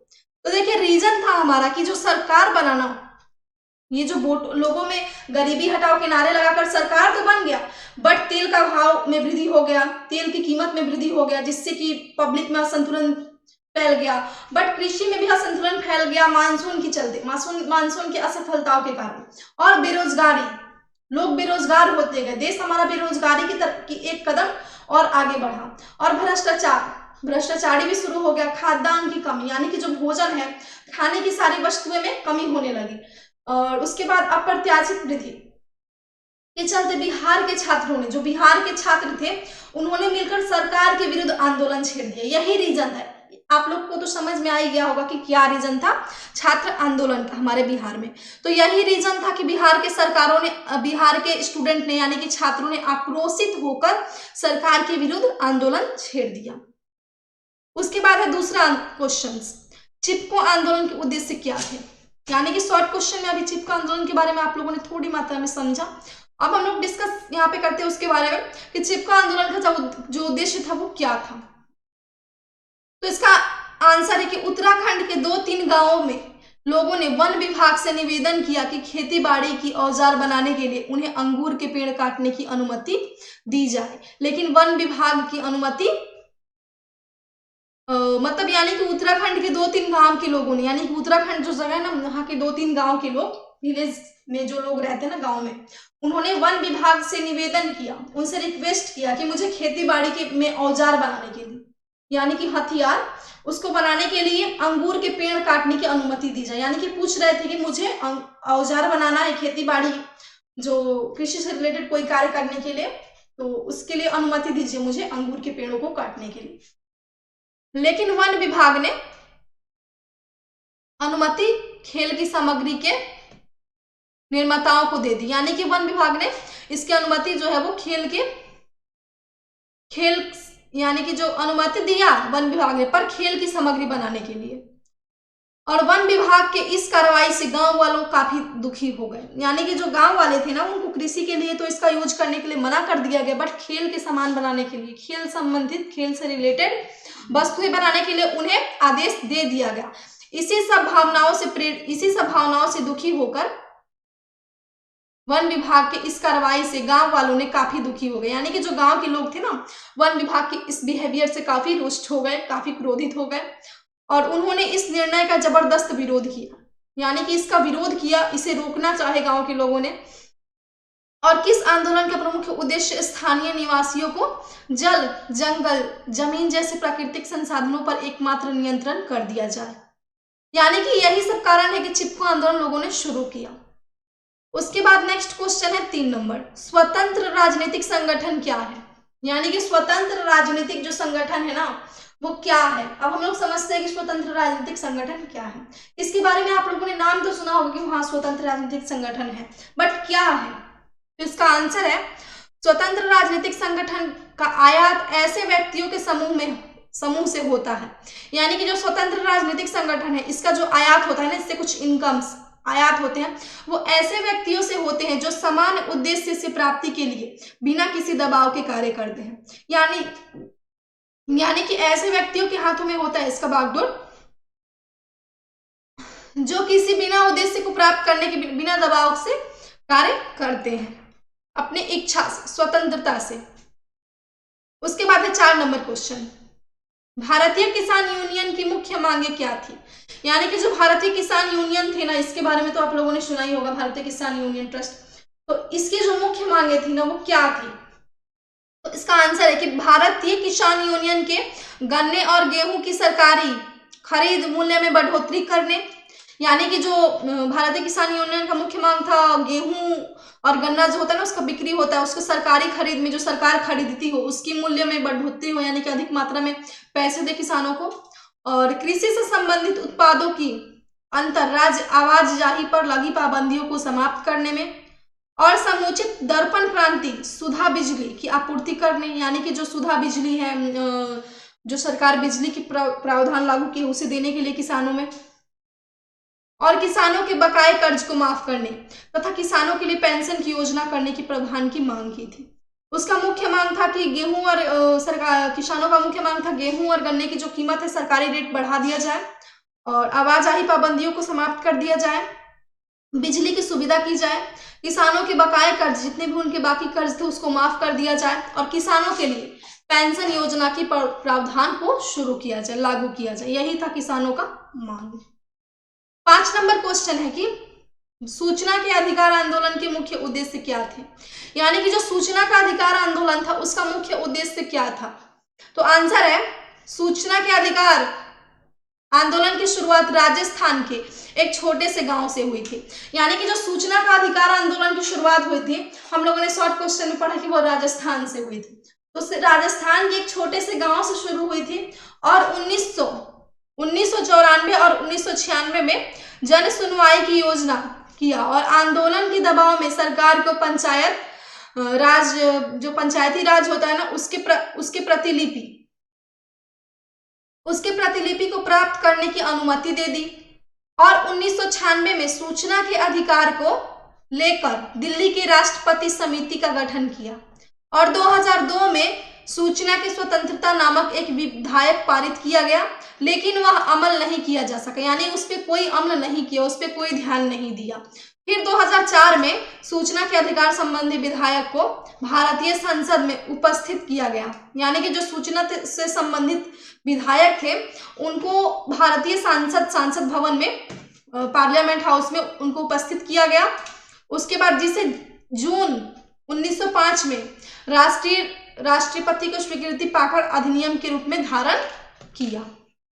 तो देखिए, रीजन था हमारा कि जो सरकार बनाना, ये जो लोगों में गरीबी हटाओ के नारे लगाकर सरकार तो बन गया, बट तेल का भाव में वृद्धि हो गया, तेल की कीमत में वृद्धि हो गया, जिससे कि पब्लिक में असंतुलन फैल गया, बट कृषि में भी असंतुलन फैल गया मानसून के चलते, मानसून की असफलताओं के कारण। और बेरोजगारी, लोग बेरोजगार होते गए, देश हमारा बेरोजगारी की तरफ की एक कदम और आगे बढ़ा। और भ्रष्टाचारी भी शुरू हो गया, खाद्यान्न की कमी, यानी कि जो भोजन है, खाने की सारी वस्तुएं में कमी होने लगी। और उसके बाद अप्रत्याशित वृद्धि के चलते बिहार के छात्रों ने, जो बिहार के छात्र थे, उन्होंने मिलकर सरकार के विरुद्ध आंदोलन छेड़ दिया। यही रीजन है, आप लोग को तो समझ में आ ही गया होगा कि क्या रीजन था छात्र आंदोलन का हमारे बिहार में। तो यही रीजन था कि बिहार के स्टूडेंट ने, यानी कि छात्रों ने आक्रोशित होकर सरकार के विरुद्ध आंदोलन छेड़ दिया। उसके बाद है दूसरा क्वेश्चन, चिपको आंदोलन के उद्देश्य क्या थे? यानी कि शॉर्ट क्वेश्चन में अभी चिपका आंदोलन के बारे में आप लोगों ने थोड़ी मात्रा में समझा। अब हम लोग डिस्कस यहाँ पे करते हैं उसके बारे में कि चिपका आंदोलन का जो उद्देश्य था वो क्या था। तो इसका आंसर है कि उत्तराखंड के 2-3 गांवों में लोगों ने वन विभाग से निवेदन किया कि खेती बाड़ी की औजार बनाने के लिए उन्हें अंगूर के पेड़ काटने की अनुमति दी जाए, लेकिन वन विभाग की अनुमति मतलब यानी कि उत्तराखंड के 2-3 गांव के लोगों ने, यानी कि उत्तराखंड जो जगह है ना, वहां के 2-3 गांव के लोग, विलेज में जो लोग रहते हैं ना गांव में, उन्होंने वन विभाग से निवेदन किया, उनसे रिक्वेस्ट किया कि मुझे खेती बाड़ी के में औजार बनाने के लिए, यानी कि हथियार, उसको बनाने के लिए अंगूर के पेड़ काटने की अनुमति दी जाए। यानी कि पूछ रहे थे कि मुझे औजार बनाना है खेती बाड़ी, जो कृषि से रिलेटेड कोई कार्य करने के लिए, तो उसके लिए अनुमति दीजिए मुझे अंगूर के पेड़ों को काटने के लिए। लेकिन वन विभाग ने अनुमति खेल की सामग्री के निर्माताओं को दे दी। यानी कि वन विभाग ने इसकी अनुमति जो है वो खेल यानी कि जो अनुमति दिया वन विभाग ने पर खेल की सामग्री बनाने के लिए। और वन विभाग के इस कार्रवाई से गांव वालों काफी दुखी हो गए। यानी कि जो गांव वाले थे ना, उनको कृषि के लिए तो इसका यूज करने के लिए मना कर दिया गया, बट खेल के सामान बनाने के लिए, खेल संबंधित, खेल से रिलेटेड वस्तुएं बनाने के लिए उन्हें आदेश दे दिया गया। इसी सब भावनाओं से दुखी होकर वन विभाग के इस कार्रवाई से गांव वालों ने काफी दुखी हो गए। यानी कि जो गांव के लोग थे ना, वन विभाग के इस बिहेवियर से काफी रुष्ट हो गए, काफी क्रोधित हो गए, और उन्होंने इस निर्णय का जबरदस्त विरोध किया। यानी कि इसका विरोध किया, इसे रोकना चाहे गांव के लोगों ने। और किस आंदोलन का प्रमुख उद्देश्य स्थानीय निवासियों को जल, जंगल, जमीन जैसे प्राकृतिक संसाधनों पर एकमात्र नियंत्रण कर दिया जाए। यानी कि यही सब कारण है कि चिपको आंदोलन लोगों ने शुरू किया। उसके बाद नेक्स्ट क्वेश्चन है 3 नंबर, स्वतंत्र राजनीतिक संगठन क्या है? यानी कि स्वतंत्र राजनीतिक जो संगठन है ना, वो क्या है? अब हम लोग समझते हैं कि स्वतंत्र राजनीतिक संगठन क्या है। इसके बारे में आप लोगों ने नाम तो सुना होगा कि हाँ स्वतंत्र राजनीतिक संगठन है, बट क्या है? तो इसका आंसर है, स्वतंत्र राजनीतिक संगठन का आयात ऐसे व्यक्तियों के समूह से होता है। यानी कि जो स्वतंत्र राजनीतिक संगठन है, इसका जो आयात होता है ना, इससे कुछ इनकम्स आयात होते हैं, वो ऐसे व्यक्तियों से होते हैं जो समान उद्देश्य से प्राप्ति के लिए बिना किसी दबाव के कार्य करते हैं। यानी कि ऐसे व्यक्तियों के हाथों में होता है इसका बागडोर, जो किसी बिना उद्देश्य को प्राप्त करने के बिना दबाव से कार्य करते हैं, अपने इच्छा से, स्वतंत्रता से। उसके बाद है 4 नंबर क्वेश्चन, भारतीय किसान यूनियन की मुख्य मांगे क्या थी? यानी कि जो भारतीय किसान यूनियन थे ना, इसके बारे में तो आप लोगों ने सुना ही होगा, भारतीय किसान यूनियन ट्रस्ट। तो इसकी जो मुख्य मांगे थी ना, वो क्या थी? तो इसका आंसर है कि भारतीय किसान यूनियन के गन्ने और गेहूं की सरकारी खरीद मूल्य में बढ़ोतरी करने। यानी कि जो भारतीय किसान यूनियन का मुख्य मांग था, गेहूं और गन्ना जो होता है ना, उसका बिक्री होता है, उसको सरकारी खरीद में जो सरकार खरीदती हो उसकी मूल्य में बढ़ोतरी हो, यानी कि अधिक मात्रा में पैसे दे किसानों को। और कृषि से संबंधित उत्पादों की अंतरराज्य आवाजाही पर लगी पाबंदियों को समाप्त करने में, और समुचित दर्पण क्रांति सुधा बिजली की आपूर्ति करने। यानी कि जो सुधा बिजली है, जो सरकार बिजली की प्रावधान लागू की, उसे देने के लिए किसानों में, और किसानों के बकाये कर्ज को माफ करने तथा किसानों के लिए पेंशन की योजना करने की प्रावधान की मांग की थी। उसका मुख्य मांग था कि गेहूं और किसानों का मुख्य मांग था गेहूं और गन्ने की जो कीमत है सरकारी रेट बढ़ा दिया जाए, और आवाजाही पाबंदियों को समाप्त कर दिया जाए, बिजली की सुविधा की जाए, किसानों के बकाये कर्ज, जितने भी उनके बाकी कर्ज थे उसको माफ कर दिया जाए, और किसानों के लिए पेंशन योजना की प्रावधान को शुरू किया जाए, लागू किया जाए। यही था किसानों का मांग। 5 नंबर क्वेश्चन है कि सूचना के अधिकार आंदोलन के मुख्य उद्देश्य क्या थे? यानी कि जो सूचना का अधिकार आंदोलन था उसका मुख्य उद्देश्य क्या था? तो आंसर है, सूचना के अधिकार आंदोलन की शुरुआत राजस्थान के एक छोटे से गांव से हुई थी। यानी कि जो सूचना का अधिकार आंदोलन की शुरुआत हुई थी, हम लोगों ने शॉर्ट क्वेश्चन में पढ़ा कि वो राजस्थान से हुई थी। तो राजस्थान के एक छोटे से गांव से शुरू हुई थी, और 1994 और 1996 में जन सुनवाई की योजना किया, और आंदोलन के दबाव में सरकार को पंचायत राज, जो पंचायती राज होता है ना, उसके प्रतिलिपि को प्राप्त करने की अनुमति दे दी। और 1996 में सूचना के अधिकार को लेकर दिल्ली की राष्ट्रपति समिति का गठन किया और 2002 में सूचना की स्वतंत्रता नामक एक विधेयक पारित किया गया, लेकिन वह अमल नहीं किया जा सका, यानी उस पर कोई अमल नहीं किया, उस पर कोई ध्यान नहीं दिया। फिर 2004 में सूचना के अधिकार संबंधी विधेयक को भारतीय संसद में उपस्थित किया गया, यानी कि जो सूचना से संबंधित विधायक थे उनको भारतीय संसद भवन में, पार्लियामेंट हाउस में उनको उपस्थित किया गया। उसके बाद जिसे जून 1905 में राष्ट्रपति को स्वीकृति पाकर अधिनियम के रूप में धारण किया।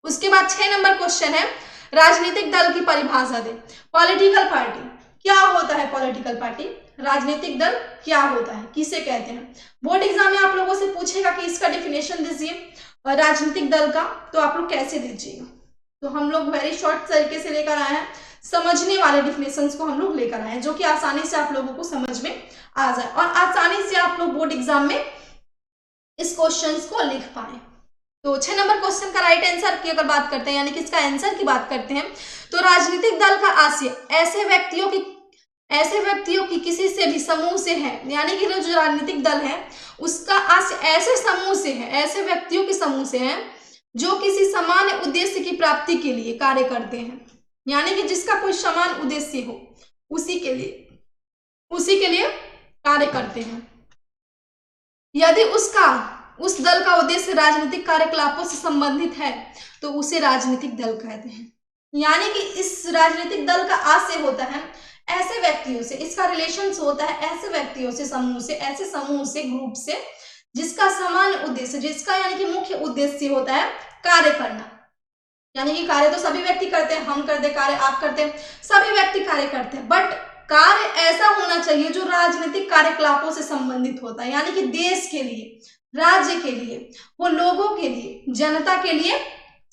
उसके बाद 6 नंबर क्वेश्चन है, राजनीतिक दल की परिभाषा दे। पॉलिटिकल पार्टी क्या होता है? पॉलिटिकल पार्टी, राजनीतिक दल क्या होता है, किसे कहते हैं? बोर्ड एग्जाम में आप लोगों से पूछेगा कि इसका डेफिनेशन दीजिए राजनीतिक दल का, तो आप लोग कैसे दीजिएगा? तो हम लोग वेरी शॉर्ट तरीके से लेकर आए हैं, समझने वाले डिफिनेशंस को हम लोग लेकर आए हैं जो कि आसानी से आप लोगों को समझ में आ जाए और आसानी से आप लोग बोर्ड एग्जाम में इस क्वेश्चंस को लिख पाए। तो 6 नंबर क्वेश्चन का राइट आंसर की अगर बात करते हैं, यानी कि इसका आंसर की बात करते हैं, तो राजनीतिक दल का आशय ऐसे व्यक्तियों की किसी से भी समूह से है, यानी कि जो राजनीतिक दल है उसका आशय ऐसे समूह से है, ऐसे व्यक्तियों के समूह से है जो किसी सामान्य उद्देश्य की प्राप्ति के लिए कार्य करते हैं, यानी कि जिसका कोई समान उद्देश्य हो उसी के लिए कार्य करते हैं। यदि उस दल का उद्देश्य राजनीतिक कार्यकलापों से संबंधित है तो उसे राजनीतिक दल कहते हैं, यानी कि इस राजनीतिक दल का आशय होता है ऐसे व्यक्तियों से, इसका रिलेशन होता है ऐसे व्यक्तियों से, समूह से, ऐसे समूह से, ग्रुप से जिसका सामान्य उद्देश्य, जिसका यानी कि मुख्य उद्देश्य होता है कार्य करना, यानी कि कार्य तो सभी व्यक्ति करते हैं, हम करते कार्य, आप करते हैं, सभी व्यक्ति कार्य करते हैं, बट कार्य ऐसा होना चाहिए जो राजनीतिक कार्यकलापों से संबंधित होता है, यानी कि देश के लिए, राज्य के लिए, वो लोगों के लिए, जनता के लिए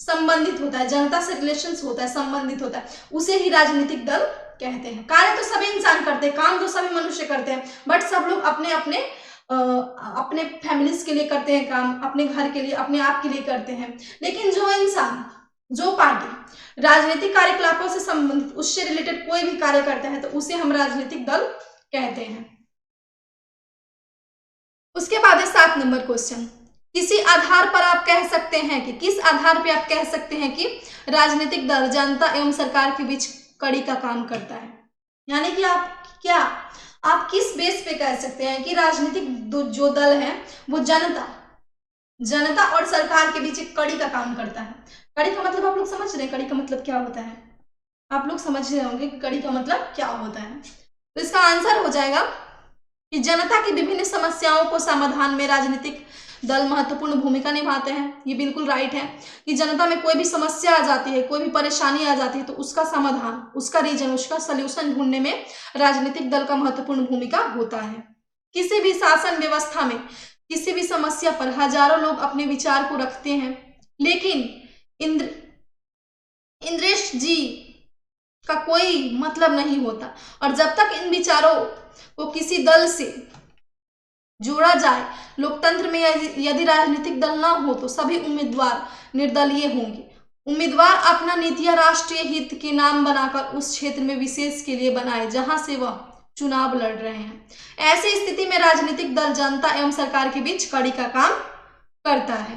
संबंधित होता है, जनता से रिलेशंस होता है, संबंधित होता है, उसे ही राजनीतिक दल कहते हैं। कार्य तो सभी इंसान करते हैं, काम तो सभी मनुष्य करते हैं, बट सब लोग अपने फैमिलीज के लिए करते हैं काम, अपने घर के लिए, अपने आप के लिए करते हैं, लेकिन जो इंसान, जो पार्टी राजनीतिक कार्यकलापों से संबंधित, उससे रिलेटेड कोई भी कार्य करता है तो उसे हम राजनीतिक दल कहते हैं। उसके बाद है 7 नंबर क्वेश्चन, किसी आधार पर आप कह सकते हैं कि, किस आधार पे आप कह सकते हैं कि राजनीतिक दल जनता एवं सरकार के बीच कड़ी का काम करता है, यानी कि आप किस बेस पे कह सकते हैं कि राजनीतिक जो दल है वो जनता और सरकार के बीच एक कड़ी का काम करता है। कड़ी का मतलब आप लोग समझ रहे हैं, कड़ी का मतलब क्या होता है? आप लोग समझ रहे होंगे कि कड़ी का मतलब क्या होता है। तो इसका आंसर हो जाएगा कि जनता की विभिन्न समस्याओं को समाधान में राजनीतिक दल महत्वपूर्ण भूमिका निभाते हैं। ये बिल्कुल राइट है कि जनता में कोई भी समस्या आ जाती है, कोई भी परेशानी आ जाती है तो उसका समाधान, उसका रीजन, उसका सल्यूशन ढूंढने में राजनीतिक दल का महत्वपूर्ण भूमिका होता है। किसी भी शासन व्यवस्था में किसी भी समस्या पर हजारों लोग अपने विचार को रखते हैं, लेकिन इंद्रेश जी का कोई मतलब नहीं होता, और जब तक इन विचारों को किसी दल से जोड़ा जाए, लोकतंत्र में यदि राजनीतिक दल ना हो तो सभी उम्मीदवार निर्दलीय होंगे। उम्मीदवार अपना नीतियां राष्ट्रीय हित के नाम बनाकर उस क्षेत्र में विशेष के लिए बनाए जहां से वह चुनाव लड़ रहे हैं। ऐसी स्थिति में राजनीतिक दल जनता एवं सरकार के बीच कड़ी का काम करता है।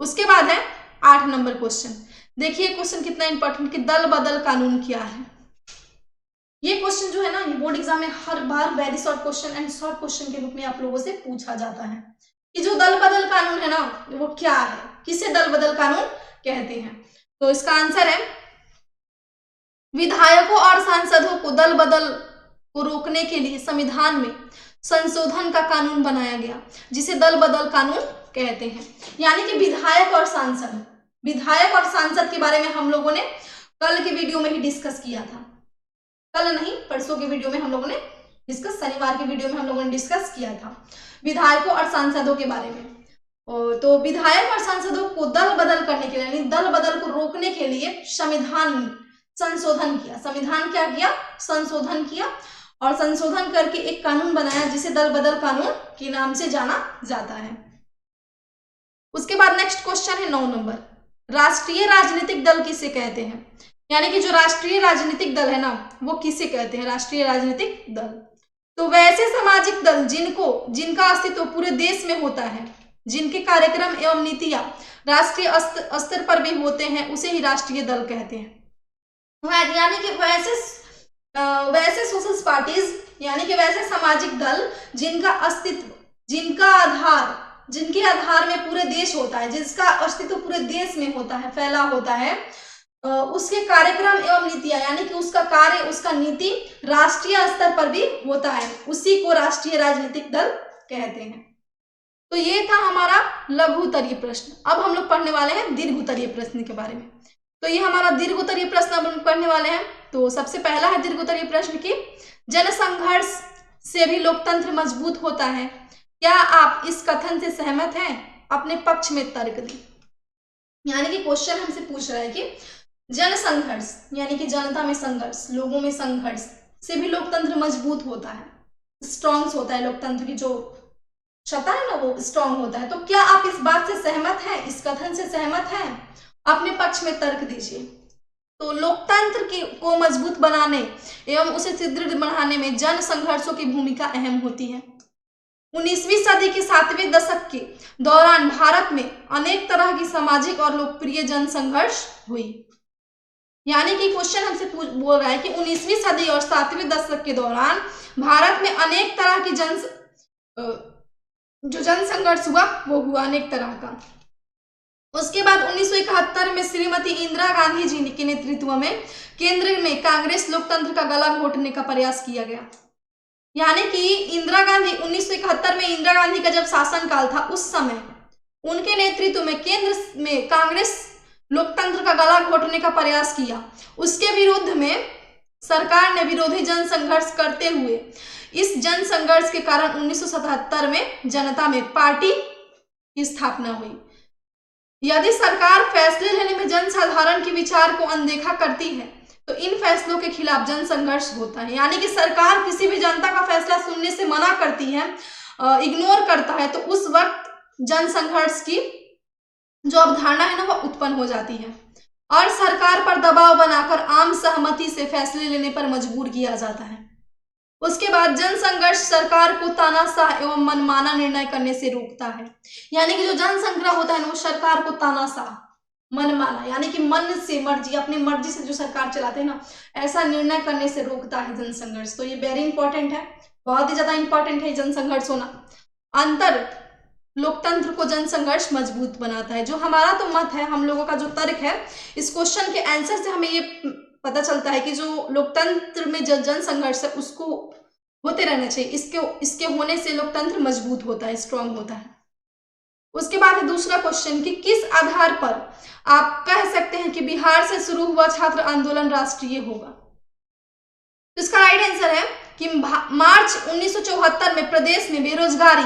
उसके बाद है 8 नंबर क्वेश्चन। देखिए क्वेश्चन कितना इंपॉर्टेंट कि दल बदल कानून क्या है। ये क्वेश्चन जो है ना, ये बोर्ड एग्जाम में हर बार very short question and short question के रूप में आप लोगों से पूछा जाता है कि जो दल बदल कानून है ना वो क्या है, किसे दल बदल कानून कहते हैं। तो इसका आंसर है विधायकों और सांसदों को दल बदल को रोकने के लिए संविधान में संशोधन का कानून बनाया गया, जिसे दल बदल कानून कहते हैं। यानी कि विधायक और सांसद के बारे में हम लोगों ने कल के वीडियो में ही डिस्कस किया था, कल नहीं परसों के वीडियो में हम लोगों ने डिस्कस, शनिवार के वीडियो में हम लोगों ने डिस्कस किया था विधायकों और सांसदों के बारे में। तो विधायक और सांसदों को दल बदल करने के लिए, यानी दल बदल को रोकने के लिए संविधान संशोधन किया। संविधान क्या किया? संशोधन किया, और संशोधन करके एक कानून बनाया जिसे दल बदल कानून के नाम से जाना जाता है। उसके बाद नेक्स्ट क्वेश्चन है 9 नंबर, राष्ट्रीय राजनीतिक दल किसे कहते हैं। यानी कि जो राष्ट्रीय राजनीतिक दल है ना, वो किसे कहते हैं, राष्ट्रीय राजनीतिक दल। तो वैसे सामाजिक दल जिनका अस्तित्व पूरे देश में होता है, जिनके कार्यक्रम एवं नीतियां राष्ट्रीय स्तर पर भी होते हैं, उसे ही राष्ट्रीय दल कहते हैं। यानी कि वैसे सोशल पार्टीज, यानी कि वैसे सामाजिक दल जिनका अस्तित्व, जिनके आधार में पूरे देश होता है, जिसका अस्तित्व पूरे देश में होता है, फैला होता है, उसके कार्यक्रम एवं नीतियां, यानी कि उसका कार्य, उसका नीति राष्ट्रीय स्तर पर भी होता है, उसी को राष्ट्रीय राजनीतिक दल कहते हैं। तो ये था हमारा लघु उत्तरीय प्रश्न। अब हम लोग पढ़ने वाले हैं दीर्घ उत्तरीय प्रश्न के बारे में। तो ये हमारा दीर्घ उत्तरीय प्रश्न अब हम पढ़ने वाले हैं। तो सबसे पहला है दीर्घ उत्तरीय प्रश्न की, जनसंघर्ष से भी लोकतंत्र मजबूत होता है, क्या आप इस कथन से सहमत हैं? अपने पक्ष में तर्क दें। यानी कि क्वेश्चन हमसे पूछ रहा है कि जनसंघर्ष, यानी कि जनता में संघर्ष, लोगों में संघर्ष से भी लोकतंत्र मजबूत होता है, स्ट्रॉन्ग होता है, लोकतंत्र की जो सत्ता है ना वो स्ट्रॉन्ग होता है। तो क्या आप इस बात से सहमत हैं, इस कथन से सहमत हैं? अपने पक्ष में तर्क दीजिए। तो लोकतंत्र को मजबूत बनाने एवं उसे सुदृढ़ बनाने में जन संघर्षों की भूमिका अहम होती है। 19वीं सदी के 7वें दशक के दौरान भारत में अनेक तरह की सामाजिक और लोकप्रिय जन संघर्ष हुई। यानी कि क्वेश्चन हमसे बोल रहा है कि 19वीं सदी और 7वें दशक के दौरान भारत में अनेक तरह की जो जन संघर्ष हुआ वो हुआ अनेक तरह का। उसके बाद 1971 में श्रीमती इंदिरा गांधी जी के नेतृत्व में केंद्र में कांग्रेस लोकतंत्र का गला घोटने का प्रयास किया गया। यानी कि इंदिरा गांधी 1971 में इंदिरा गांधी का जब शासनकाल था, उस समय उनके नेतृत्व में केंद्र में कांग्रेस लोकतंत्र का गला घोटने का प्रयास किया। उसके विरुद्ध में सरकार ने विरोधी जन संघर्ष करते हुए इस जन संघर्ष के कारण 1977 में जनता में पार्टी की स्थापना हुई। यदि सरकार फैसले लेने में जनसाधारण के विचार को अनदेखा करती है तो इन फैसलों के खिलाफ जन संघर्ष होता है। यानी कि सरकार किसी भी जनता का फैसला सुनने से मना करती है, इग्नोर करता है, तो उस वक्त जन संघर्ष की जो अवधारणा है ना वो उत्पन्न हो जाती है और सरकार पर दबाव बनाकर आम सहमति से फैसले लेने पर मजबूर किया जाता है। उसके बाद जन संघर्ष सरकार को तानाशाह एवं मनमाना निर्णय करने से रोकता है। यानी कि जो जन संघर्ष होता है ना वो सरकार को तानाशाह, मनमाना, यानी कि मन से मर्जी, अपनी मर्जी से जो सरकार चलाते हैं ना, ऐसा निर्णय करने से रोकता है जन संघर्ष। तो ये वेरी इंपॉर्टेंट है, बहुत ही ज्यादा इंपॉर्टेंट है जन संघर्ष होना। अंतर लोकतंत्र को जन संघर्ष मजबूत बनाता है। जो हमारा तो मत है, हम लोगों का जो तर्क है, इस क्वेश्चन के आंसर से हमें ये पता चलता है कि जो लोकतंत्र में जो जन संघर्ष है उसको होते रहना चाहिए। इसके होने से लोकतंत्र मजबूत होता है, स्ट्रांग होता है। उसके बाद है दूसरा क्वेश्चन कि किस आधार पर आप कह सकते हैं कि बिहार से शुरू हुआ छात्र आंदोलन राष्ट्रीय होगा। तो इसका राइट आंसर है कि मार्च 1974 में प्रदेश में बेरोजगारी,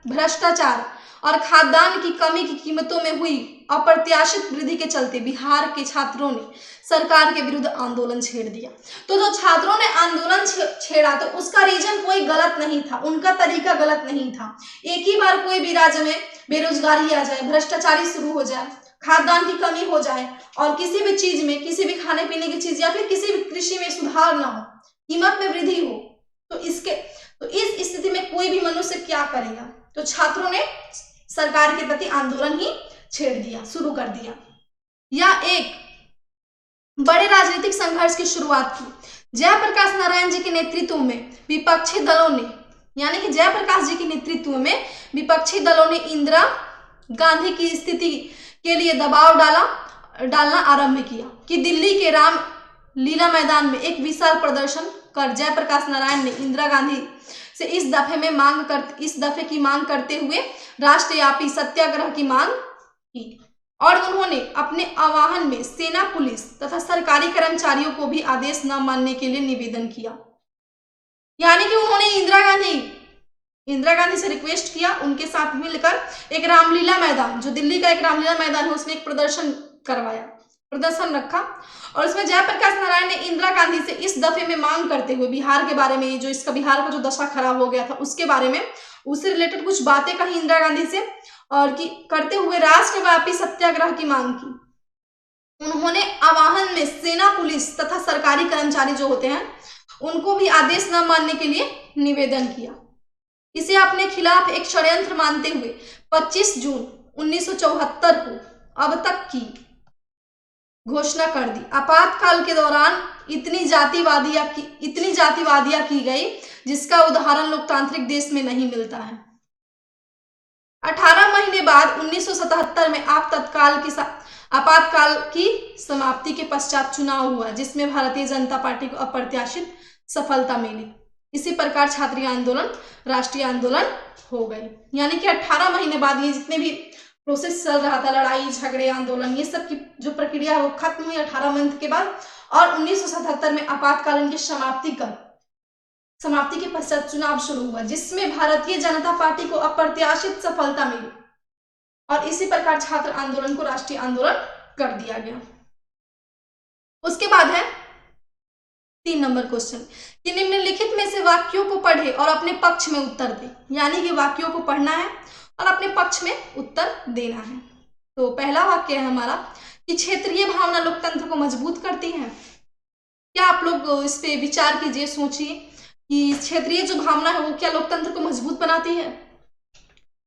भ्रष्टाचार और खाद्यान्न की कमी की कीमतों में हुई अप्रत्याशित वृद्धि के चलते बिहार के छात्रों ने सरकार के विरुद्ध आंदोलन छेड़ दिया। तो जो छात्रों ने आंदोलन छेड़ा तो उसका रीजन कोई गलत नहीं था, उनका तरीका गलत नहीं था। एक ही बार कोई भी राज्य में बेरोजगारी आ जाए, भ्रष्टाचारी शुरू हो जाए, खाद्यान्न की कमी हो जाए और किसी भी चीज में, किसी भी खाने पीने की चीज या फिर किसी भी कृषि में सुधार ना हो, कीमत में वृद्धि हो, तो इस स्थिति में कोई भी मनुष्य क्या करेगा। तो छात्रों ने सरकार के प्रति आंदोलन ही छेड़ दिया, शुरू कर दिया, या एक बड़े राजनीतिक संघर्ष की शुरुआत की। जयप्रकाश नारायण जी के नेतृत्व में विपक्षी दलों ने, यानी कि जयप्रकाश जी के नेतृत्व में विपक्षी दलों ने इंदिरा गांधी की स्थिति के लिए दबाव डालना आरंभ किया कि दिल्ली के राम लीला मैदान में एक विशाल प्रदर्शन कर जयप्रकाश नारायण ने इंदिरा गांधी से इस दफे की मांग करते हुए राष्ट्रव्यापी सत्याग्रह की मांग की और उन्होंने अपने आह्वान में सेना, पुलिस तथा सरकारी कर्मचारियों को भी आदेश न मानने के लिए निवेदन किया। यानी कि उन्होंने इंदिरा गांधी से रिक्वेस्ट किया, उनके साथ मिलकर एक रामलीला मैदान, जो दिल्ली का एक रामलीला मैदान है, उसमें एक प्रदर्शन रखा और उसमें जयप्रकाश नारायण ने इंदिरा गांधी से इस दफे में मांग करते हुए बिहार के बारे में, जो इसका बिहार का जो दशा खराब हो गया था उसके बारे में, उससे रिलेटेड कुछ बातें कही इंदिरा गांधी से और करते हुए राष्ट्रव्यापी सत्याग्रह की मांग की। उन्होंने आवाहन में सेना, पुलिस तथा सरकारी कर्मचारी जो होते हैं उनको भी आदेश न मानने के लिए निवेदन किया। इसे अपने खिलाफ एक षड्यंत्र मानते हुए 25 जून 1974 को अब तक की घोषणा कर दी। आपातकाल के दौरान इतनी जातिवादियां की गई जिसका उदाहरण लोकतांत्रिक देश में नहीं मिलता है। 18 महीने बाद 1977 में आपातकाल की समाप्ति के पश्चात चुनाव हुआ जिसमें भारतीय जनता पार्टी को अप्रत्याशित सफलता मिली। इसी प्रकार छात्री आंदोलन राष्ट्रीय आंदोलन हो गई। यानी कि 18 महीने बाद ये जितने भी प्रोसेस चल रहा था, लड़ाई झगड़े आंदोलन, ये सब की जो प्रक्रिया है वो खत्म हुई 18 महीने के बाद, और 1977 में आपातकालीन की समाप्ति के पश्चात चुनाव शुरू हुआ जिसमें भारतीय जनता पार्टी को अप्रत्याशित सफलता मिली और इसी प्रकार छात्र आंदोलन को राष्ट्रीय आंदोलन कर दिया गया। उसके बाद है 3 नंबर क्वेश्चन कि निम्नलिखित में से वाक्यों को पढ़े और अपने पक्ष में उत्तर दे। यानी कि वाक्यों को पढ़ना है और अपने पक्ष में उत्तर देना है। तो पहला वाक्य है हमारा कि क्षेत्रीय भावना लोकतंत्र को मजबूत करती है। क्या आप लोग इस पे विचार कीजिए, सोचिए कि क्षेत्रीय जो भावना है वो क्या लोकतंत्र को मजबूत बनाती है।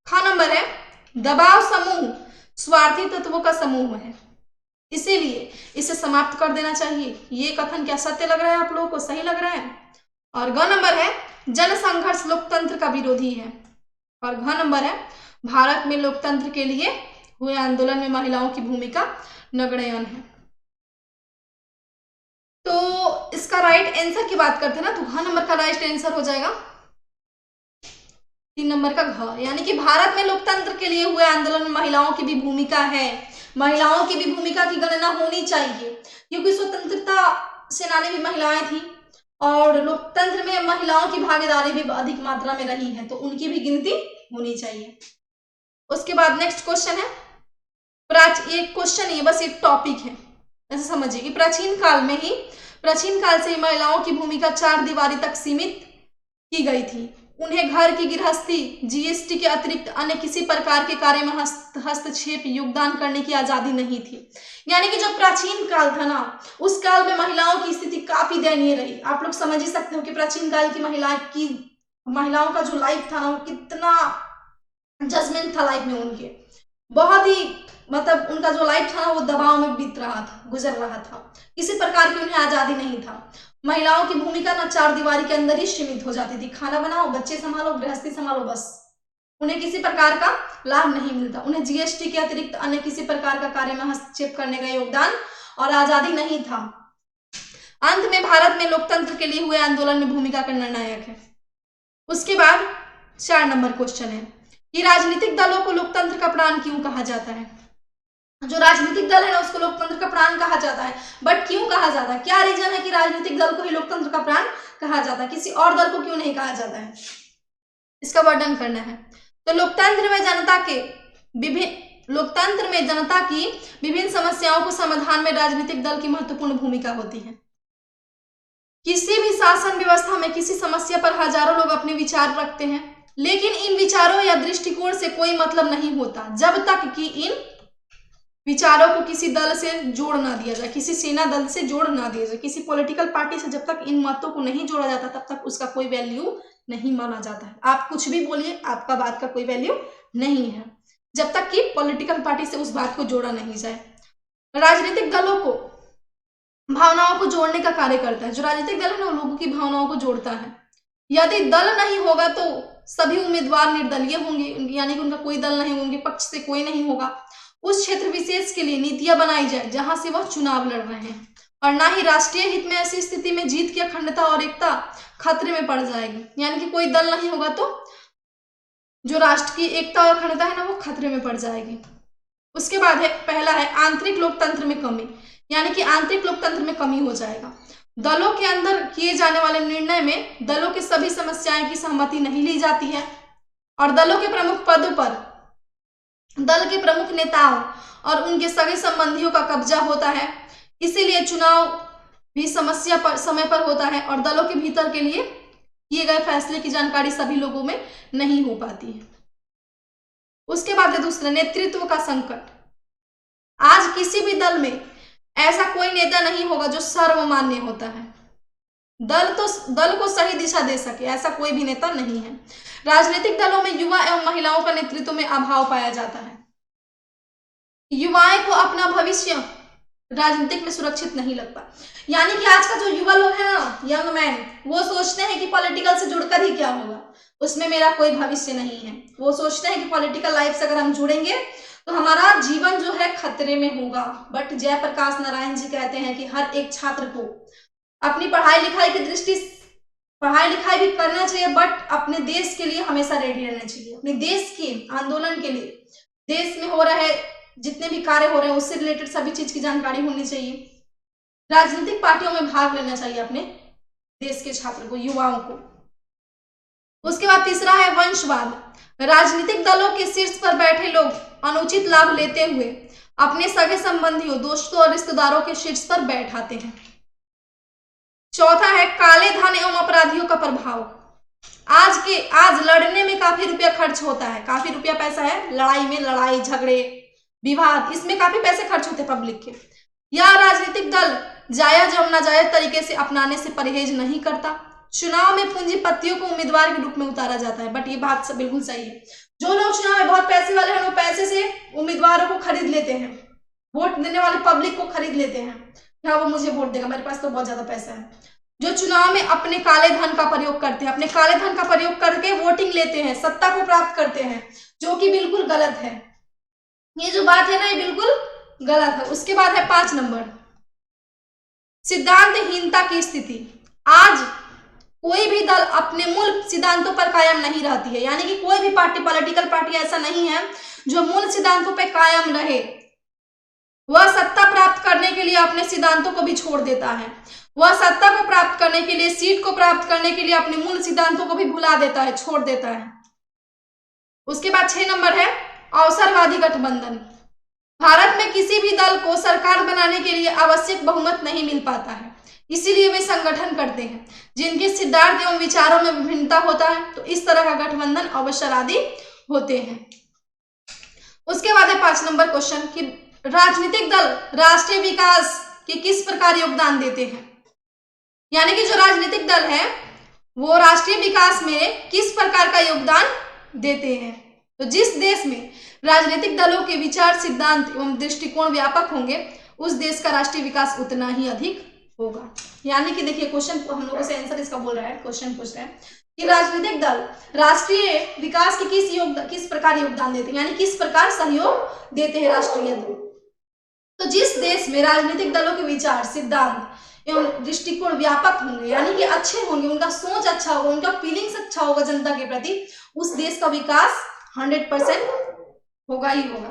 ख नंबर है दबाव समूह स्वार्थी तत्वों का समूह है, इसीलिए इसे समाप्त कर देना चाहिए। ये कथन क्या सत्य लग रहा है आप लोगों को, सही लग रहा है। और ग नंबर है जनसंघर्ष लोकतंत्र का विरोधी है। और घ नंबर है भारत में लोकतंत्र के लिए हुए आंदोलन में महिलाओं की भूमिका नगण्य है। तो इसका राइट आंसर की बात करते हैं ना, तो घ नंबर का राइट आंसर हो जाएगा 3 नंबर का घ। यानी कि भारत में लोकतंत्र के लिए हुए आंदोलन में महिलाओं की भी भूमिका है। महिलाओं की भी भूमिका की गणना होनी चाहिए क्योंकि स्वतंत्रता सेनानी भी महिलाएं थी और लोकतंत्र में महिलाओं की भागीदारी भी अधिक मात्रा में रही है, तो उनकी भी गिनती होनी चाहिए। उसके बाद नेक्स्ट क्वेश्चन है एक क्वेश्चन ये बस एक टॉपिक है, ऐसे समझिए कि प्राचीन काल से ही महिलाओं की भूमिका 4 दीवारी तक सीमित की गई थी। उन्हें घर की गृहस्थी, जीएसटी के अतिरिक्त अन्य किसी प्रकार के कार्य में हस्तक्षेप योगदान करने की आजादी नहीं थी। यानी कि जो प्राचीन काल था ना, उस काल में महिलाओं की स्थिति काफी दयनीय रही। आप लोग समझ ही सकते हो कि प्राचीन काल की महिलाओं का जो लाइफ था ना, वो कितना जजमेंट था लाइफ में उनके, बहुत ही मतलब उनका जो लाइफ था ना वो दबाव में गुजर रहा था। किसी प्रकार की उन्हें आजादी नहीं था। महिलाओं की भूमिका ना 4 दीवारी के अंदर ही सीमित हो जाती थी। खाना बनाओ, बच्चे संभालो, गृहस्थी संभालो, बस। उन्हें किसी प्रकार का लाभ नहीं मिलता। उन्हें जीएसटी के अतिरिक्त अन्य किसी प्रकार का कार्य में हस्तक्षेप करने का योगदान और आजादी नहीं था। अंत में भारत में लोकतंत्र के लिए हुए आंदोलन में भूमिका का निर्णायक है। उसके बाद 4 नंबर क्वेश्चन है कि राजनीतिक दलों को लोकतंत्र का प्राण क्यों कहा जाता है। जो राजनीतिक दल है ना उसको लोकतंत्र का प्राण कहा जाता है, बट क्यों कहा जाता है, क्या रीजन है कि राजनीतिक दल को ही लोकतंत्र का प्राण कहा जाता है, किसी और दल को क्यों नहीं कहा जाता है, इसका वर्णन करना है। तो लोकतंत्र में जनता की विभिन्न समस्याओं को समाधान में राजनीतिक दल की महत्वपूर्ण भूमिका होती है। किसी भी शासन व्यवस्था में किसी समस्या पर हजारों लोग अपने विचार रखते हैं, लेकिन इन विचारों या दृष्टिकोण से कोई मतलब नहीं होता जब तक कि इन विचारों को किसी दल से जोड़ ना दिया जाए, किसी सेना दल से जोड़ ना दिया जाए, किसी पॉलिटिकल पार्टी से जब तक इन मतों को नहीं जोड़ा जाता तब तक उसका कोई वैल्यू नहीं माना जाता है। आप कुछ भी बोलिए, आपका बात का कोई वैल्यू नहीं है जब तक कि पॉलिटिकल पार्टी से उस बात को जोड़ा नहीं जाए। राजनीतिक दलों को भावनाओं को जोड़ने का कार्य करता है। जो राजनीतिक दल है ना लोगों की भावनाओं को जोड़ता है। यदि दल नहीं होगा तो सभी उम्मीदवार निर्दलीय होंगे, यानी कि उनका कोई दल नहीं होंगे, पक्ष से कोई नहीं होगा। उस क्षेत्र विशेष के लिए नीतियां बनाई जाए जहां से वह चुनाव लड़ रहे हैं, और ना ही राष्ट्रीय हित में ऐसी स्थिति में जीत की अखंडता और एकता खतरे में पड़ जाएगी। यानी कि कोई दल नहीं होगा तो जो राष्ट्र की एकता और अखंडता है ना वो खतरे में पड़ जाएगी। उसके बाद है पहला है आंतरिक लोकतंत्र में कमी, यानी कि आंतरिक लोकतंत्र में कमी हो जाएगा। दलों के अंदर किए जाने वाले निर्णय में दलों की सभी समस्याएं की सहमति नहीं ली जाती है, और दलों के प्रमुख पदों पर दल के प्रमुख नेताओं और उनके सगे संबंधियों का कब्जा होता है। इसीलिए चुनाव भी समय पर होता है और दलों के भीतर के लिए किए गए फैसले की जानकारी सभी लोगों में नहीं हो पाती है। उसके बाद है दूसरा नेतृत्व का संकट। आज किसी भी दल में ऐसा कोई नेता नहीं होगा जो सर्वमान्य होता है। दल को सही दिशा दे सके, ऐसा कोई भी नेता नहीं है। राजनीतिक दलों में युवा एवं महिलाओं का नेतृत्व में अभाव पाया जाता है। युवाएं को अपना भविष्य राजनीतिक में सुरक्षित नहीं लगता। यानी कि आज का जो युवा लोग है ना, यंग मैन, वो सोचते हैं कि पॉलिटिकल से जुड़कर ही क्या होगा, उसमें मेरा कोई भविष्य नहीं है। वो सोचते हैं कि पॉलिटिकल लाइफ से अगर हम जुड़ेंगे तो हमारा जीवन जो है खतरे में होगा। बट जयप्रकाश नारायण जी कहते हैं कि हर एक छात्र को अपनी पढ़ाई लिखाई की दृष्टि, पढ़ाई लिखाई भी करना चाहिए, बट अपने देश के लिए हमेशा रेडी रहना चाहिए। अपने देश के आंदोलन के लिए, देश में हो रहे जितने भी कार्य हो रहे हैं उससे रिलेटेड सभी चीज की जानकारी होनी चाहिए। राजनीतिक पार्टियों में भाग लेना चाहिए अपने देश के छात्र को, युवाओं को। उसके बाद तीसरा है वंशवाद। राजनीतिक दलों के शीर्ष पर बैठे लोग अनुचित लाभ लेते हुए अपने सगे संबंधियों, दोस्तों और रिश्तेदारों के शीर्ष पर बैठाते हैं। चौथा है काले धन एवं अपराधियों का प्रभाव। आज लड़ने में काफी रुपया खर्च होता है, काफी रुपया पैसा है लड़ाई में, लड़ाई झगड़े विवाद, इसमें काफी पैसे खर्च होते हैं पब्लिक के। यह राजनीतिक दल जायज एवं नाजायज तरीके से अपनाने से परहेज नहीं करता। चुनाव में पूंजीपतियों को उम्मीदवार के रूप में उतारा जाता है। बट ये बात बिल्कुल सही है। जो लोग चुनाव में बहुत पैसे वाले हैं वो पैसे से उम्मीदवारों को खरीद लेते हैं, वोट देने वाले पब्लिक को खरीद लेते हैं। हाँ, वो मुझे वोट देगा, मेरे पास तो बहुत ज्यादा पैसा है। जो चुनाव में अपने काले धन का प्रयोग करते हैं, अपने काले धन का प्रयोग करके वोटिंग लेते हैं, सत्ता को प्राप्त करते हैं, जो कि बिल्कुल गलत है। ये जो बात है ना, ये बिल्कुल गलत है। उसके बाद है 5 नंबर, सिद्धांतहीनता की स्थिति। आज कोई भी दल अपने मूल सिद्धांतों पर कायम नहीं रहती है। यानी कि कोई भी पार्टी, पॉलिटिकल पार्टी ऐसा नहीं है जो मूल सिद्धांतों पर कायम रहे। वह सत्ता प्राप्त करने के लिए अपने सिद्धांतों को भी छोड़ देता है। वह सत्ता को प्राप्त करने के लिए, सीट को प्राप्त करने के लिए अपने मूल सिद्धांतों को भी भुला देता है, छोड़ देता है। उसके बाद 6 नंबर है अवसरवादी गठबंधन। भारत में किसी भी दल को सरकार बनाने के लिए आवश्यक बहुमत नहीं मिल पाता है, इसीलिए वे संगठन करते हैं जिनके सिद्धांत एवं विचारों में विभिन्नता होता है। तो इस तरह का गठबंधन अवसरवादी होते हैं। उसके बाद है 5 नंबर क्वेश्चन कि राजनीतिक दल राष्ट्रीय विकास के किस प्रकार योगदान देते हैं। यानी कि जो राजनीतिक दल है वो राष्ट्रीय विकास में किस प्रकार का योगदान देते हैं। तो जिस देश में राजनीतिक दलों के विचार, सिद्धांत एवं दृष्टिकोण व्यापक होंगे, उस देश का राष्ट्रीय विकास उतना ही अधिक होगा। यानी कि देखिए क्वेश्चन हम लोगों से आंसर इसका बोल रहा है, क्वेश्चन पूछ रहा है कि राजनीतिक दल राष्ट्रीय विकास के किस प्रकार योगदान देते हैं, यानी किस प्रकार सहयोग देते हैं राष्ट्रीय दल। तो जिस देश में राजनीतिक दलों के विचार, सिद्धांत एवं दृष्टिकोण व्यापक होंगे, यानी कि अच्छे होंगे, उनका सोच अच्छा होगा, उनका फीलिंग्स अच्छा होगा जनता के प्रति, उस देश का विकास 100% होगा ही होगा।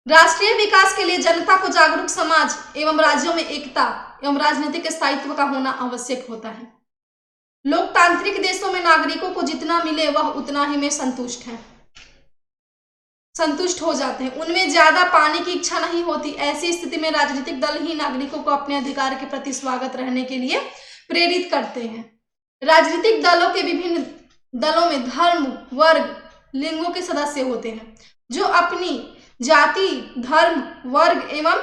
राष्ट्रीय विकास के लिए जनता को जागरूक समाज एवं राज्यों में एकता एवं राजनीतिक स्थायित्व का होना आवश्यक होता है। लोकतांत्रिक देशों में नागरिकों को जितना मिले वह उतना ही में संतुष्ट हो जाते हैं, उनमें ज्यादा पाने की इच्छा नहीं होती। ऐसी स्थिति में राजनीतिक दल ही नागरिकों को अपने अधिकार के प्रति स्वागत रहने के लिए प्रेरित करते हैं। राजनीतिक दलों के विभिन्न दलों में धर्म, वर्ग, लिंगों के सदस्य होते हैं जो अपनी जाति, धर्म, वर्ग एवं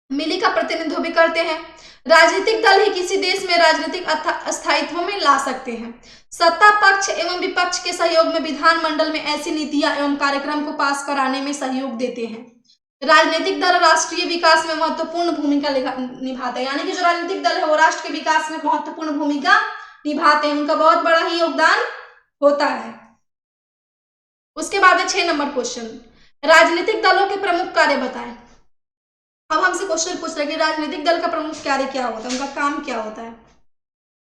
मिली का प्रतिनिधित्व भी करते हैं। राजनीतिक दल ही किसी देश में राजनीतिक स्थायित्व में ला सकते हैं। सत्ता पक्ष एवं विपक्ष के सहयोग में विधानमंडल में ऐसी नीतियां एवं कार्यक्रम को पास कराने में सहयोग देते हैं। राजनीतिक दल राष्ट्रीय विकास में महत्वपूर्ण भूमिका निभाते हैं। यानी कि जो राजनीतिक दल है वो राष्ट्र के विकास में महत्वपूर्ण भूमिका निभाते हैं, उनका बहुत बड़ा ही योगदान होता है। उसके बाद है 6 नंबर क्वेश्चन, राजनीतिक दलों के प्रमुख कार्य बताएं। अब हमसे क्वेश्चन पूछ रहे हैं कि राजनीतिक दल का प्रमुख कार्य क्या होता है, उनका काम क्या होता है।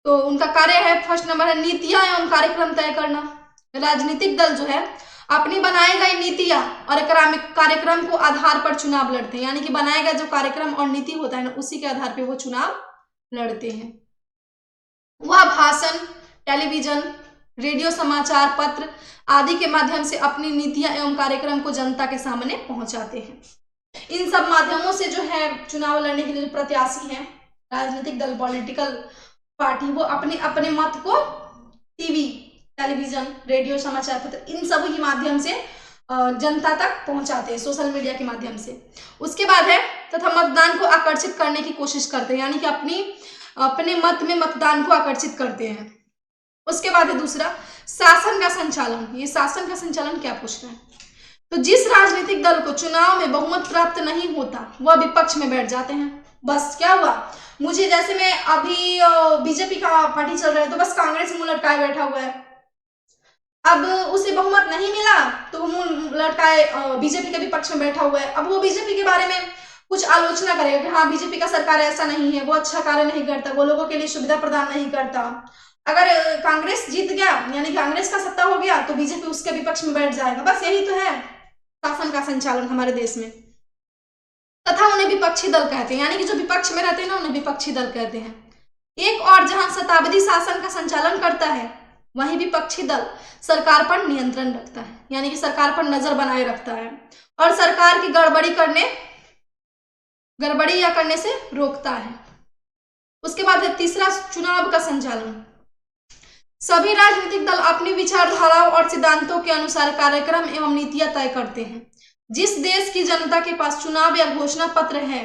तो उनका कार्य है, फर्स्ट नंबर है नीतियां एवं कार्यक्रम तय करना। राजनीतिक दल जो है अपनी बनाई गई नीतियां और कार्यक्रम को आधार पर चुनाव लड़ते हैं। यानी कि बनाया गया जो कार्यक्रम और नीति होता है ना, उसी के आधार पर वो चुनाव लड़ते हैं। वह भाषण, टेलीविजन, रेडियो, समाचार पत्र आदि के माध्यम से अपनी नीतियां एवं कार्यक्रम को जनता के सामने पहुंचाते हैं। इन सब माध्यमों से जो है चुनाव लड़ने के लिए प्रत्याशी हैं, राजनीतिक दल, पॉलिटिकल पार्टी, वो अपने अपने मत को टीवी, टेलीविजन, रेडियो, समाचार पत्र, इन सब के माध्यम से जनता तक पहुंचाते हैं सोशल मीडिया के माध्यम से। उसके बाद है तथा मतदान को आकर्षित करने की कोशिश करते हैं, यानी कि अपने मत में मतदान को आकर्षित करते हैं। उसके बाद है दूसरा शासन का संचालन। ये शासन का संचालन क्या पूछ रहा है? तो जिस राजनीतिक दल को चुनाव में बहुमत प्राप्त नहीं होता वह विपक्ष में बैठ जाते हैं। बस क्या हुआ, मुझे जैसे मैं अभी बीजेपी का पार्टी चल रहा है तो बस कांग्रेस मुंह लटकाए बैठा हुआ है। अब उसे बहुमत नहीं मिला तो वो मुंह लटकाए बीजेपी के विपक्ष में बैठा हुआ है। अब वो बीजेपी के बारे में कुछ आलोचना करेगा कि हाँ बीजेपी का सरकार ऐसा नहीं है, वो अच्छा कार्य नहीं करता, वो लोगों के लिए सुविधा प्रदान नहीं करता। अगर कांग्रेस जीत गया यानी कांग्रेस का सत्ता हो गया तो बीजेपी उसके विपक्ष में बैठ जाएगा। बस यही तो है शासन का संचालन हमारे देश में। तथा उन्हें विपक्षी दल कहते हैं, यानी कि जो विपक्ष में रहते हैं ना उन्हें विपक्षी दल कहते हैं। एक और जहां शताब्दी शासन का संचालन करता है वहीं विपक्षी दल सरकार पर नियंत्रण रखता है, यानी कि सरकार पर नजर बनाए रखता है और सरकार की गड़बड़ी या करने से रोकता है। उसके बाद है तीसरा चुनाव का संचालन। सभी राजनीतिक दल अपनी विचारधाराओं और सिद्धांतों के अनुसार कार्यक्रम एवं नीतियां तय करते हैं। जिस देश की जनता के पास चुनाव या घोषणा पत्र है,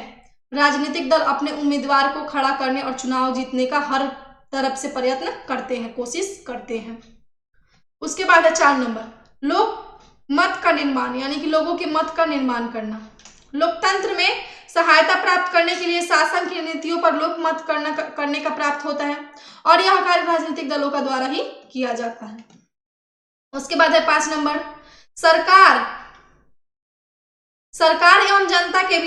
राजनीतिक दल अपने उम्मीदवार को खड़ा करने और चुनाव जीतने का हर तरफ से प्रयत्न करते हैं, कोशिश करते हैं। उसके बाद है 4 नंबर लोक मत का निर्माण, यानी कि लोगों के मत का निर्माण करना। लोकतंत्र में सहायता प्राप्त करने के लिए शासन की नीतियों पर लोक मत करने का प्राप्त होता है और यह कार्य राजनीतिक दलों का द्वारा ही किया जाता है। उसके बाद है 5 नंबर सरकार एवं जनता के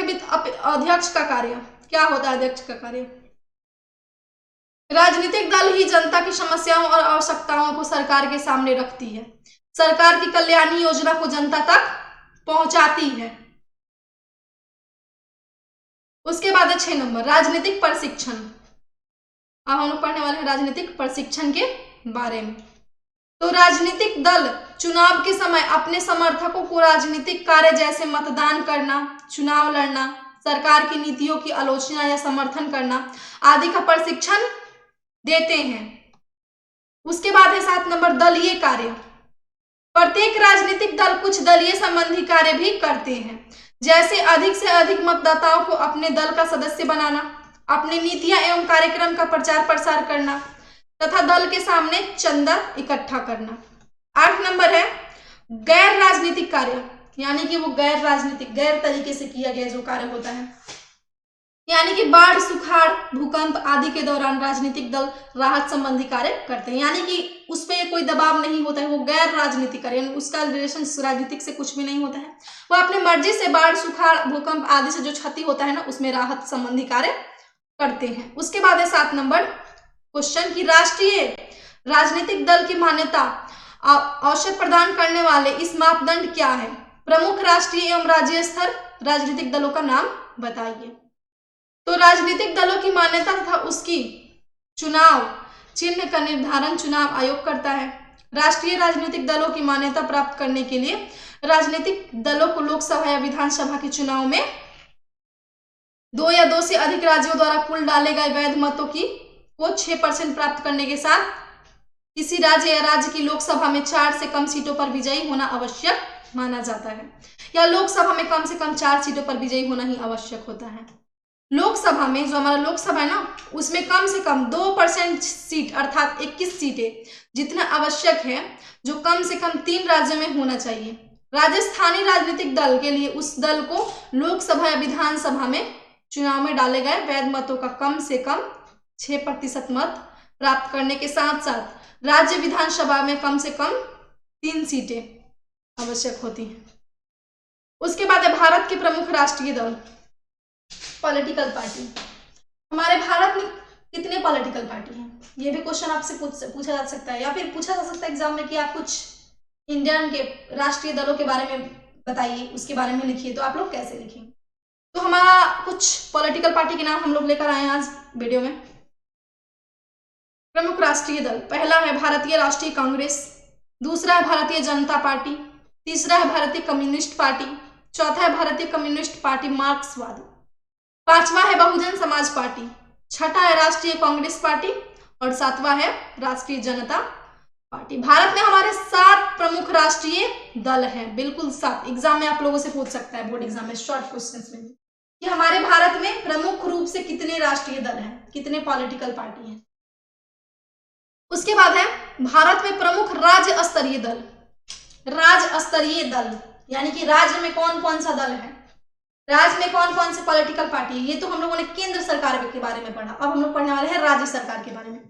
बीच अध्यक्ष का कार्य। क्या होता है अध्यक्ष का कार्य? राजनीतिक दल ही जनता की समस्याओं और आवश्यकताओं को सरकार के सामने रखती है, सरकार की कल्याणी योजना को जनता तक पहुंचाती है। उसके बाद है 6 नंबर राजनीतिक प्रशिक्षण। अब हम लोग पढ़ने वाले हैं राजनीतिक प्रशिक्षण के बारे में। तो राजनीतिक दल चुनाव के समय अपने समर्थकों को राजनीतिक कार्य जैसे मतदान करना, चुनाव लड़ना, सरकार की नीतियों की आलोचना या समर्थन करना आदि का प्रशिक्षण देते हैं। उसके बाद है 7 नंबर दलीय कार्य। प्रत्येक राजनीतिक दल कुछ दलीय संबंधी कार्य भी करते हैं, जैसे अधिक से अधिक मतदाताओं को अपने दल का सदस्य बनाना, अपनी नीतियां एवं कार्यक्रम का प्रचार प्रसार करना तथा दल के सामने चंदा इकट्ठा करना। 8 नंबर है गैर राजनीतिक कार्य, यानी कि वो गैर तरीके से किया गया जो कार्य होता है, यानी कि बाढ़, सुखाड़, भूकंप आदि के दौरान राजनीतिक दल राहत संबंधी कार्य करते हैं, यानी कि उस पर कोई दबाव नहीं होता है, वो गैर राजनीतिक कार्य, यानी उसका रिलेशन राजनीतिक से कुछ भी नहीं होता है। वो अपने मर्जी से बाढ़, सुखाड़, भूकंप आदि से जो क्षति होता है ना उसमें राहत संबंधी कार्य करते हैं। उसके बाद है 7 नंबर क्वेश्चन की राष्ट्रीय राजनीतिक दल की मान्यता अवसर प्रदान करने वाले इस मापदंड क्या है? प्रमुख राष्ट्रीय एवं राज्य स्तर राजनीतिक दलों का नाम बताइए। तो राजनीतिक दलों की मान्यता तथा उसकी चुनाव चिन्ह का निर्धारण चुनाव आयोग करता है। राष्ट्रीय राजनीतिक दलों की मान्यता प्राप्त करने के लिए राजनीतिक दलों को लोकसभा या विधानसभा के चुनाव में 2 या 2 से अधिक राज्यों द्वारा कुल डाले गए वैध मतों को 6% प्राप्त करने के साथ किसी राज्य या राज्य की लोकसभा में 4 से कम सीटों पर विजयी होना आवश्यक माना जाता है, या लोकसभा में कम से कम 4 सीटों पर विजयी होना ही आवश्यक होता है। लोकसभा में जो हमारा लोकसभा है ना उसमें कम से कम 2% सीट अर्थात 21 सीटें जितना आवश्यक है, जो कम से कम 3 राज्यों में होना चाहिए। राजस्थानी राजनीतिक दल के लिए उस दल को लोकसभा या विधानसभा में चुनाव में डाले गए वैध मतों का कम से कम 6% मत प्राप्त करने के साथ साथ राज्य विधानसभा में कम से कम 3 सीटें आवश्यक होती हैं। उसके बाद है भारत के प्रमुख राष्ट्रीय दल पॉलिटिकल पार्टी। हमारे भारत में कितने पॉलिटिकल पार्टी हैं? ये भी क्वेश्चन आपसे पूछा जा सकता है, या फिर पूछा जा सकता है एग्जाम में कि आप कुछ इंडियन के राष्ट्रीय दलों के बारे में बताइए, उसके बारे में लिखिए। तो आप लोग कैसे लिखेंगे? तो हमारा कुछ पॉलिटिकल पार्टी के नाम हम लोग लेकर आए हैं आज वीडियो में। प्रमुख राष्ट्रीय दल, पहला है भारतीय राष्ट्रीय कांग्रेस, दूसरा है भारतीय जनता पार्टी, तीसरा है भारतीय कम्युनिस्ट पार्टी, चौथा है भारतीय कम्युनिस्ट पार्टी मार्क्सवादी, पांचवा है बहुजन समाज पार्टी, छठा है राष्ट्रीय कांग्रेस पार्टी और सातवां है राष्ट्रीय जनता पार्टी। भारत में हमारे 7 प्रमुख राष्ट्रीय दल हैं, बिल्कुल 7। एग्जाम में आप लोगों से पूछ सकता है, बोर्ड एग्जाम में शॉर्ट क्वेश्चंस में, कि हमारे भारत में प्रमुख रूप से कितने राष्ट्रीय दल हैं, कितने पॉलिटिकल पार्टी हैं। उसके बाद है भारत में प्रमुख राज्य स्तरीय दल। राज्य स्तरीय दल यानी कि राज्य में कौन कौन सा दल है, राज्य में कौन कौन से पॉलिटिकल पार्टी है। ये तो हम लोगों ने केंद्र सरकार के बारे में पढ़ा, अब हम लोग पढ़ने वाले हैं राज्य सरकार के बारे में।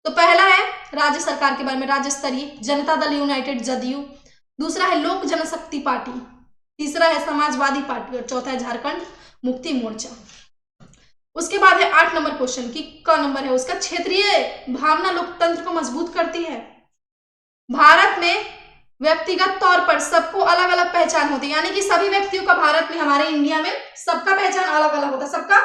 तो पहला है राज्य सरकार के बारे में, राज्य स्तरीय जनता दल यूनाइटेड जदयू, दूसरा है लोक जनशक्ति पार्टी, तीसरा है समाजवादी पार्टी और चौथा है झारखंड मुक्ति मोर्चा। उसके बाद है 8 नंबर क्वेश्चन की क नंबर है उसका, क्षेत्रीय भावना लोकतंत्र को मजबूत करती है। भारत में व्यक्तिगत तौर पर सबको अलग अलग पहचान होती है, यानी कि सभी व्यक्तियों का भारत में, हमारे इंडिया में सबका पहचान अलग अलग होता है, सबका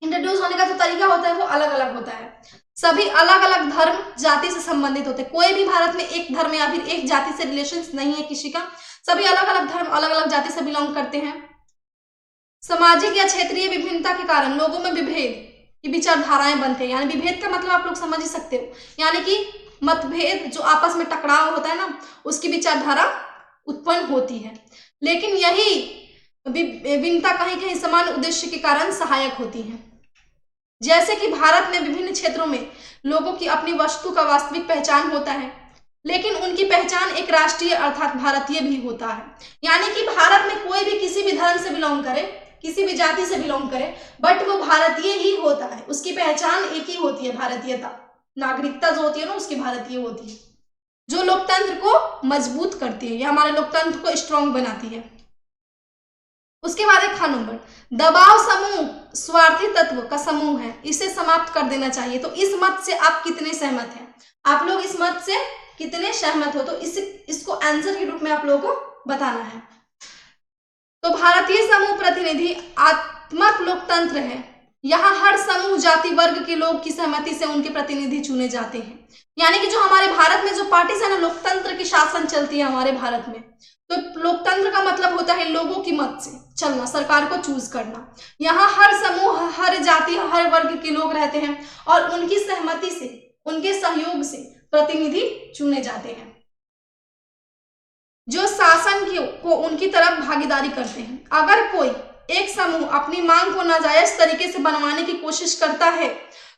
इंट्रोड्यूस होने का जो तरीका होता है वो अलग अलग होता है। सभी अलग अलग धर्म जाति से संबंधित होते हैं, कोई भी भारत में एक धर्म या फिर एक जाति से रिलेशन नहीं है किसी का, सभी अलग अलग धर्म अलग अलग जाति से बिलोंग करते हैं। सामाजिक या क्षेत्रीय विभिन्नता के कारण लोगों में विभेद की विचारधाराएं बनते हैं, यानी विभेद का मतलब आप लोग समझ ही सकते हो, यानी कि मतभेद जो आपस में टकराव होता है ना, उसकी विचारधारा उत्पन्न होती है। लेकिन यही विभिन्नता कहीं कहीं समान उद्देश्य के कारण सहायक होती है। जैसे कि भारत में विभिन्न क्षेत्रों में लोगों की अपनी वस्तु का वास्तविक पहचान होता है, लेकिन उनकी पहचान एक राष्ट्रीय अर्थात भारतीय भी होता है। यानी कि भारत में कोई भी किसी भी धर्म से बिलोंग करे, किसी भी जाति से बिलोंग करे, बट वो भारतीय ही होता है, उसकी पहचान एक ही होती है, भारतीयता, नागरिकता जो होती है ना उसकी भारतीय होती है, जो लोकतंत्र को मजबूत करती है, यह हमारे लोकतंत्र को स्ट्रांग बनाती है। उसके बाद एक नंबर, दबाव समूह स्वार्थी तत्व का समूह है, इसे समाप्त कर देना चाहिए। तो इस मत से आप कितने सहमत हैं, आप लोग इस मत से कितने सहमत हो, तो इसको आंसर के रूप में आप लोगों को बताना है। तो भारतीय समूह प्रतिनिधि आत्मक लोकतंत्र है, यहाँ हर समूह जाति वर्ग के लोग की सहमति से उनके प्रतिनिधि चुने जाते हैं। यानी कि जो हमारे भारत में जो पार्टी से ना लोकतंत्र की शासन चलती है हमारे भारत में, तो लोकतंत्र का मतलब होता है लोगों की मत से चलना, सरकार को चूज करना। यहाँ हर समूह, हर जाति, हर वर्ग के लोग रहते हैं और उनकी सहमति से, उनके सहयोग से प्रतिनिधि चुने जाते हैं, जो शासन को उनकी तरफ भागीदारी करते हैं। अगर कोई एक समूह अपनी मांग को नाजायज तरीके से बनवाने की कोशिश करता है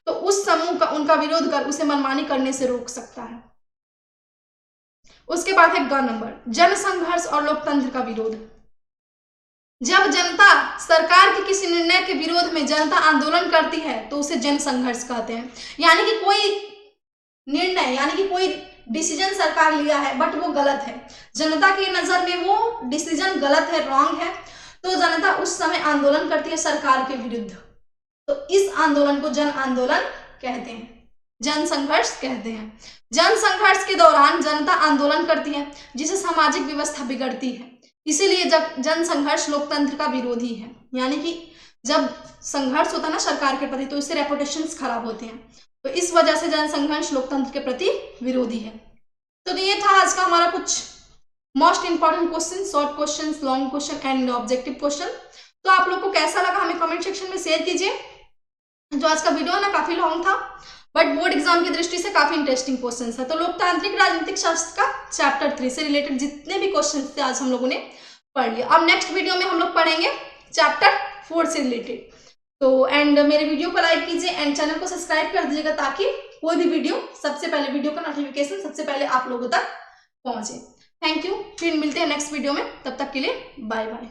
तो उस समूह का उनका विरोध कर उसे मनमानी करने से रोक सकता है। उसके बाद है ग नंबर, जन संघर्ष और लोकतंत्र का विरोध। जब जनता सरकार के किसी निर्णय के विरोध में जनता आंदोलन करती है तो उसे जन संघर्ष कहते हैं। यानी कि कोई निर्णय, यानी कि कोई डिसीजन सरकार लिया है बट वो गलत है, जनता की नजर में वो डिसीजन गलत है, रॉन्ग है, तो जनता उस समय आंदोलन करती है सरकार के विरुद्ध। तो इस आंदोलन को जन आंदोलन कहते हैं, जन संघर्ष कहते हैं। जन संघर्ष के दौरान जनता आंदोलन करती है जिससे सामाजिक व्यवस्था बिगड़ती है, इसीलिए जब जन संघर्ष लोकतंत्र का विरोधी है। यानी कि जब संघर्ष होता है ना सरकार के प्रति तो इससे रेपुटेशंस खराब होते हैं, तो इस वजह से जन संघर्ष लोकतंत्र के प्रति विरोधी है। तो ये था आज का हमारा कुछ most important question, short question, long question and objective question. तो आप लोग को कैसा लगा हमें कमेंट सेक्शन में शेयर कीजिए। जो आज का वीडियो है ना काफी लॉन्ग था बट बोर्ड एग्जाम की दृष्टि से काफी इंटरेस्टिंग क्वेश्चन है। तो लोकतांत्रिक राजनीतिक शास्त्र का चैप्टर 3 से रिलेटेड जितने भी क्वेश्चन थे आज हम लोगों ने पढ़ लिया। अब नेक्स्ट वीडियो में हम लोग पढ़ेंगे चैप्टर 4 से रिलेटेड। तो एंड मेरे वीडियो को लाइक कीजिए एंड चैनल को सब्सक्राइब कर दीजिएगा ताकि कोई भी वीडियो सबसे पहले, वीडियो का नोटिफिकेशन सबसे पहले आप लोगों तक पहुंचे। थैंक यू, फिर मिलते हैं नेक्स्ट वीडियो में, तब तक के लिए बाय बाय।